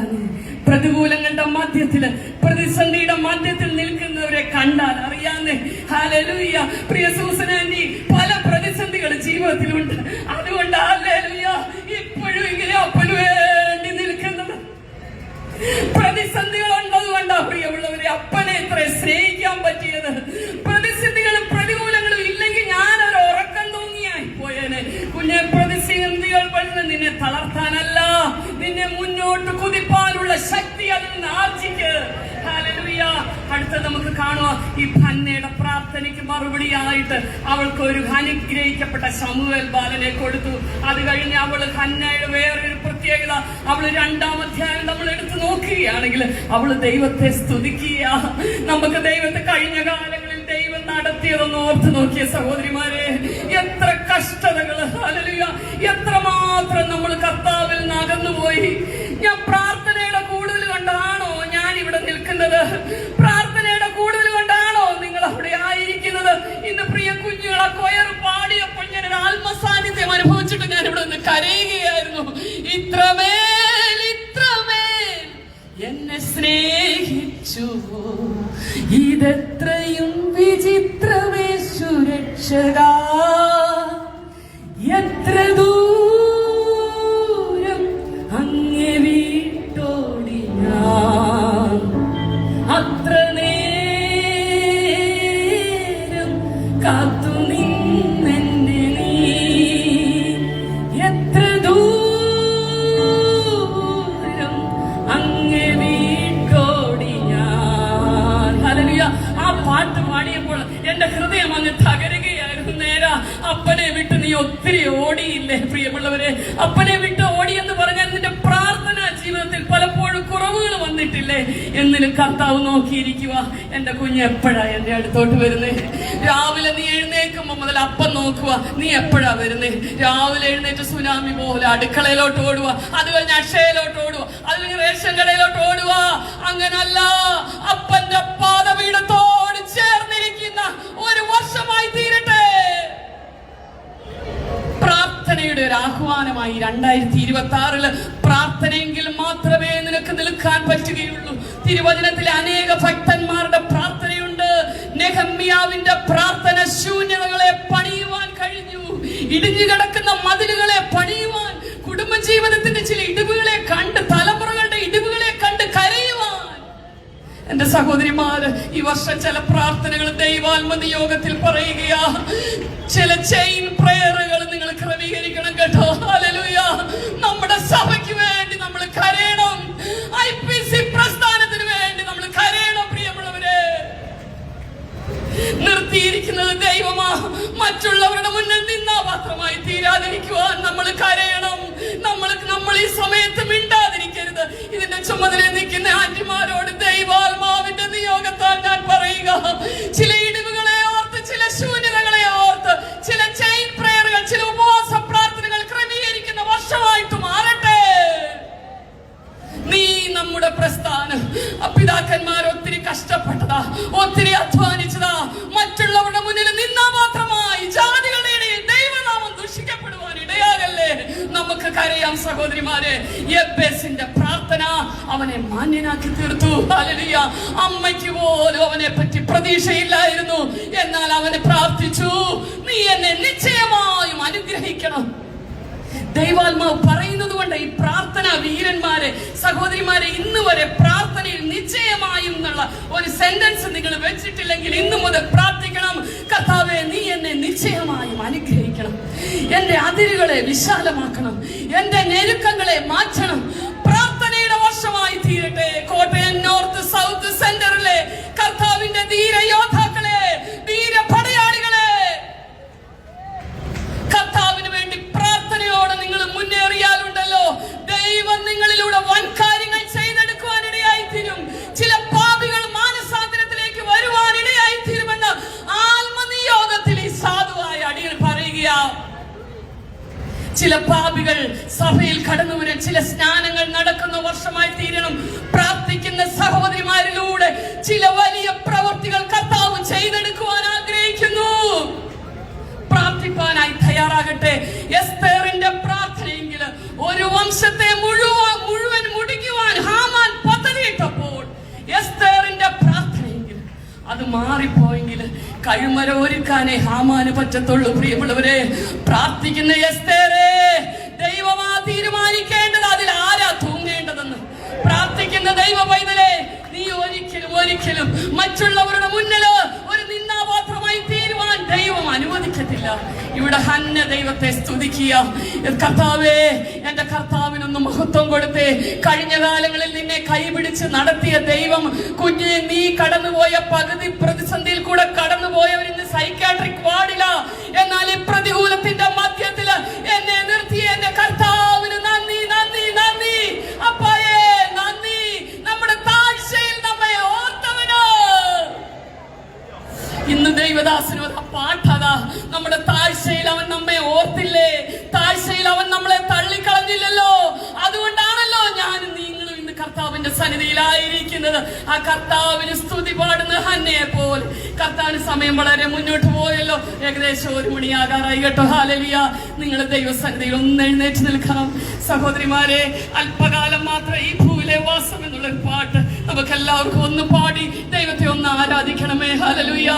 പ്രതികൂലങ്ങളുടെ മധ്യത്തില്, പ്രതിസന്ധിയുടെ മധ്യത്തിൽ നിൽക്കുന്നവരെ കണ്ടാൽ അറിയാന്നേ. ഹല്ലേലൂയ. പ്രിയ സൂസൻ ആന്റി, പല പ്രതിസന്ധികൾ ജീവിതത്തിലുണ്ട്. അതുകൊണ്ട് ഹല്ലേലൂയ ഇപ്പോഴും ഇങ്ങനെ അപ്പന് വേണ്ടി നിൽക്കുന്നത്. പ്രതിസന്ധികൾ ഉണ്ടതുകൊണ്ടാ പ്രിയമുള്ളവരെ അപ്പനെ ഇത്ര സ്നേഹിക്കാൻ പറ്റിയത്. പ്രതിസന്ധികളും പ്രതികൂലങ്ങളും ഇല്ലെങ്കിൽ ഞാനൊരു ഉറക്കം തൂങ്ങിയായി പോയേനെ. കുഞ്ഞെ, പ്രതിസന്ധികൾ വന്ന് നിന്നെ തളർത്താനല്ല, നിന്നെ മുന്നോട്ട് കുതിപ്പാനുള്ള ശക്തി അതിൽ നിന്ന് ആർജിക്ക്. ഹല്ലേലൂയ. അടുത്ത നമുക്ക് കാണുക, ഈ ഹന്നയുടെ പ്രാർത്ഥനയ്ക്ക് മറുപടിയായിട്ട് അവൾക്ക് ഒരു അനുഗ്രഹിക്കപ്പെട്ട ശമൂവേൽ ബാലനെ കൊടുത്തു. അത് കഴിഞ്ഞ് അവള് ഹന്നയുടെ വേറൊരു പ്രത്യേകത, അവള് 2-ാം അധ്യായം നമ്മൾ എടുത്തു നോക്കുകയാണെങ്കിൽ അവള് ദൈവത്തെ സ്തുതിക്കുക. നമുക്ക് ദൈവത്തെ കഴിഞ്ഞ കാലങ്ങളിൽ ദൈവം നടത്തിയതൊന്ന് ഓർത്ത് നോക്കിയ സഹോദരിമാരെ, എത്ര കഷ്ടതകള്. ഹല്ലേലൂയ. എത്രമാത്രം നമ്മൾ കർത്താവിൽ നിന്ന് അകന്നുപോയി. ഞാൻ പ്രാർത്ഥനയുടെ കൂടുതൽ കൊണ്ടാണോ ഞാൻ ഇവിടെ നിൽക്കുന്നത്? പ്രാർത്ഥനയുടെ കൂടുതൽ കൊണ്ടാണോ നിങ്ങൾ അവിടെ ആയിരിക്കുന്നത്? ഇന്ന് പ്രിയ കുഞ്ഞുങ്ങളെ കൊയർ പാടിയപ്പോൾ ഞാൻ ഒരു ആത്മസാന്നിധ്യം അനുഭവിച്ചിട്ട് ഞാൻ ഇവിടെ നിന്ന് കരയുകയായിരുന്നു. ഇത്രമേൽ ഇത്രമേൽ എന്നെ സ്നേഹിച്ചു, ഇതെത്രയും വിചിത്രമേ സുരക്ഷക, എത്ര ദൂരം അങ്ങേ വീട്ടോടി ഞാൻ, അത്ര നേരം കാത്തു നിന്നെന്നെ നീ, എത്ര ദൂരം അങ്ങേ വീട്ടോടി ഞാൻ. ഹല്ലേലൂയ. ആ പാട്ട് പാടിയപ്പോൾ എന്റെ ഹൃദയം അങ്ങ് തകരുകയായിരുന്നു. നേരാ, അപ്പനെ വിട്ട് നീ ഒത്തിരി ഓടിയില്ലേ പ്രിയമുള്ളവരെ? അപ്പനെ വിട്ട് ഓടിയെന്ന് പറഞ്ഞാൽ നിന്റെ പ്രാർത്ഥനാ ജീവിതത്തിൽ പലപ്പോഴും കുറവുകൾ വന്നിട്ടില്ലേ? എന്നിലും കർത്താവ് നോക്കിയിരിക്കുക, എന്റെ കുഞ്ഞ് എപ്പോഴാ എന്റെ അടുത്തോട്ട് വരുന്നേ? രാവിലെ നീ എഴുന്നേൽക്കുമ്പോ മുതൽ അപ്പം നോക്കുക, നീ എപ്പോഴാ വരുന്നേ? രാവിലെ എഴുന്നേറ്റ് സുനാമി പോലെ അടുക്കളയിലോട്ട് ഓടുക, അത് കഴിഞ്ഞ് അക്ഷയയിലോട്ട് ഓടുക, അത് കഴിഞ്ഞ് റേഷൻ കടയിലോട്ട് ഓടുക. അങ്ങനല്ല, അപ്പന്റെ പാദപീഠത്തോട് ചേർന്നിരിക്കുന്ന ഒരു വർഷമായി തീരട്ടെ. പ്രാർത്ഥനയുടെ ഒരു ആഹ്വാനമായി 2026 പ്രാർത്ഥനയെങ്കിൽ മാത്രമേ നിനക്ക് നിൽക്കാൻ പറ്റുകയുള്ളൂ. തിരുവചനത്തിലെ അനേക ഭക്തന്മാരുടെ പ്രാർത്ഥനയുണ്ട്. നെഹമ്യാവിന്റെ പ്രാർത്ഥന ശൂന്യതകളെ പണിയുവാൻ കഴിഞ്ഞു. ഇടിഞ്ഞു കിടക്കുന്ന മതിലുകളെ പണിയുവാൻ, കുടുംബജീവിതത്തിന്റെ ചില ഇടിവുകളെ കണ്ട്, തലമുറകളുടെ ഇടിവുകളെ കണ്ട് കരയുവാൻ. എന്റെ സഹോദരിമാര്, ഈ വർഷം ചില പ്രാർത്ഥനകൾ ദൈവാത്മ നിയോഗത്തിൽ പറയുകയാ. ചില ചെയിൻ പ്രയറുകൾ നിങ്ങൾ ക്രമീകരിക്കണം കേട്ടോ. ഹല്ലേലൂയ. നമ്മുടെ സഭയ്ക്ക് വേണ്ടി നമ്മൾ കരയണം. IPC പ്രസ്ഥാനത്തിന് വേണ്ടി നമ്മൾ കരയണം പ്രിയമുള്ളവരെ. നിർത്തിയിരിക്കുന്നത് ദൈവമാ. മറ്റുള്ളവരുടെ മുന്നിൽ നിന്നാ മാത്രമായി തീരാതിരിക്കുവാൻ നമ്മൾ കരയണം. നമ്മൾ ഈ സമയത്ത് മിണ്ടാതിരിക്കരുത്. ഇതിന്റെ ചുമതല നിൽക്കുന്ന ആന്റിമാരോട് ദൈവാത്മാവിന്റെ നിയോഗത്താൽ ഞാൻ പറയുക, ചില ഇടിവുകളെ ഓർത്ത്, ചില ശൂന്യതകളെ ഓർത്ത്, ചില ചെയിൻ പ്രയറുകൾ, ചില ഉപവാസ പ്രാർത്ഥനകൾ ക്രമീകരിക്കുന്ന വർഷമായിട്ട് മാറട്ടെ. നീ നമ്മുടെ പ്രസ്ഥാനം, പിതാക്കന്മാർ ഒത്തിരി കഷ്ടപ്പെട്ടതാ, ഒത്തിരി അധ്വാനിച്ചതാ. മറ്റുള്ളവരുടെ മുന്നിൽ നിന്നാ മാത്രമായി ജാതികളുടെ ഇടയിൽ ദൈവനാമം ദുഷിക്കപ്പെടുവാൻ ഇടയാകല്ലേ. നമുക്ക് കരയാം സഹോദരിമാരെ. യബ്ബേസിന്റെ പ്രാർത്ഥന അവനെ മാന്യനാക്കി തീർത്തു. ഹല്ലേലൂയ. അമ്മയ്ക്ക് പോലും അവനെ പറ്റി പ്രതീക്ഷയില്ലായിരുന്നു. എന്നാൽ അവന് പ്രാർത്ഥിച്ചു, നീ എന്നെ നിശ്ചയമായും അനുഗ്രഹിക്കണം. ദൈവാത്മാവ് പറയുന്നത് കൊണ്ട് ഈ പ്രാർത്ഥന വീരന്മാരെ, സഹോദരിമാരെ, ഇന്ന് വരെ പ്രാർത്ഥനയിൽ നിശ്ചയമായും എന്നുള്ള ഒരു സെന്റൻസ് നിങ്ങൾ വെച്ചിട്ടില്ലെങ്കിൽ ഇന്നു മുതൽ പ്രാർത്ഥിക്കണം. കർത്താവേ, നീ എന്നെ നിശ്ചയമായും അനുഗ്രഹിക്കണം, എന്റെ അതിരുകളെ വിശാലമാക്കണം, എന്റെ ഞെരുക്കങ്ങളെ മാറ്റണം. പ്രാർത്ഥനയുടെ വർഷമായി തീരട്ടെ. കോട്ടയം നോർത്ത്, സൗത്ത്, സെന്ററിലെ കർത്താവിന്റെ ധീര യോദ്ധാക്കളെ, ധീര പടയാളികളെ, കർത്താവിന് വേണ്ടി പ്രാർത്ഥനയോടെ നിങ്ങൾ മുന്നേറിയാലുണ്ടല്ലോ, ദൈവം നിങ്ങളിലൂടെ വൻ കാര്യങ്ങൾ ചെയ്തെടുക്കുവാനിടയായി തീരും. ചില പാപികൾ മാനസാന്തരത്തിലേക്ക് വരുവാനിടയായി തീരുമെന്ന് ആത്മനിയോഗത്തിൽ ഈ സാധുവായ അടിയൻ പറയുക. ചില പാപികൾ സഭയിൽ കടന്നു വരും. ചില സ്നാനങ്ങൾ നടക്കുന്ന വർഷമായി തീരണം. പ്രാർത്ഥിക്കുന്ന സഹോദരിമാരിലൂടെ ചില വലിയ പ്രവൃത്തികൾ കർത്താവ് ചെയ്തെടുക്കുവാൻ ആഗ്രഹിക്കുന്നു. പ്രാർത്ഥിപ്പാനായി തയ്യാറാകട്ടെ. എസ്തേറിന്റെ പ്രാർത്ഥനയെങ്കിൽ ഒരു വംശത്തെ മുഴുവൻ മുടിക്കുവാൻ ഹാമാൻ പദ്ധതിയിട്ടപ്പോൾ എസ്തേറിന്റെ പ്രാർത്ഥനയെങ്കിൽ അത് മാറിപ്പോയെങ്കിൽ കഴുമര ഒരുക്കാനേ ഹാമാന് പറ്റത്തുള്ളൂ. പ്രിയമുള്ളവരെ, പ്രാർത്ഥിക്കുന്ന എസ്തേറേ, ദൈവമാ തീരുമാനിക്കേണ്ടത് അതിൽ ആരാ തൂങ്ങേണ്ടതെന്ന്. പ്രാർത്ഥിക്കുന്ന ദൈവ പൈതലേ, നീ ഒരിക്കലും മറ്റുള്ളവരുടെ മുന്നിൽ ഒരു നിന്ദാപാത്രമായി തീരുവാൻ ദൈവം അനുവദിക്കത്തില്ല. ഇവിടെ ഹന്ന ദൈവത്തെ സ്തുതിക്കുക. കർത്താവേ, എന്റെ കർത്താവിനൊന്ന് മഹത്വം കൊടുത്തേ. കഴിഞ്ഞ കാലങ്ങളിൽ നിന്നെ കൈപിടിച്ച് നടത്തിയ ദൈവം, കുഞ്ഞെ, നീ കടന്നുപോയ പകുതി പ്രതിസന്ധിയിൽ കൂടെ കടന്നുപോയവർ ഇന്ന് സൈക്കാട്രിക് വാർഡില. എന്നാൽ ഈ പ്രതികൂലത്തിന്റെ മധ്യത്തിൽ എന്നെ നിർത്തിയ എന്റെ കർത്താവിന് നന്ദി, നന്ദി, നന്ദി. അപ്പായേ, നന്ദി. നമ്മുടെ താഴ്ചയിൽ നമ്മെ ഓർത്തവന്. ഇന്ന് ദൈവദാസന് പാഠതാ. നമ്മുടെ താഴ്ചയിൽ അവൻ നമ്മെ ഓർത്തില്ലേ? താഴ്ചയിൽ അവൻ നമ്മളെ തള്ളിക്കളഞ്ഞില്ലല്ലോ. അതുകൊണ്ടാണല്ലോ ഞാനും നിങ്ങളും ഇന്ന് കർത്താവിന്റെ സന്നിധിയിലായിരിക്കുന്നത്. ആ കർത്താവിന് സ്തുതി പാടുന്ന ഹന്നയെ പോലെ. കർത്താവിന് സമയം വളരെ മുന്നോട്ട് പോയല്ലോ. ഏകദേശം 1 മണിയാകാറായി കേട്ടോ. ഹല്ലേലൂയ. നിങ്ങൾ ദൈവസന്നിധിയിൽ ഒന്ന് എഴുന്നേറ്റ് നിൽക്കണം. സഹോദരിമാരെ, അല്പകാലം മാത്രം ഈ ഭൂവിലെ വാസം എന്നുള്ളൊരു പാട്ട് നമുക്ക് എല്ലാവർക്കും ഒന്ന് പാടി ദൈവത്തെ ഒന്ന് ആരാധിക്കണമേ. ഹല്ലേലൂയ.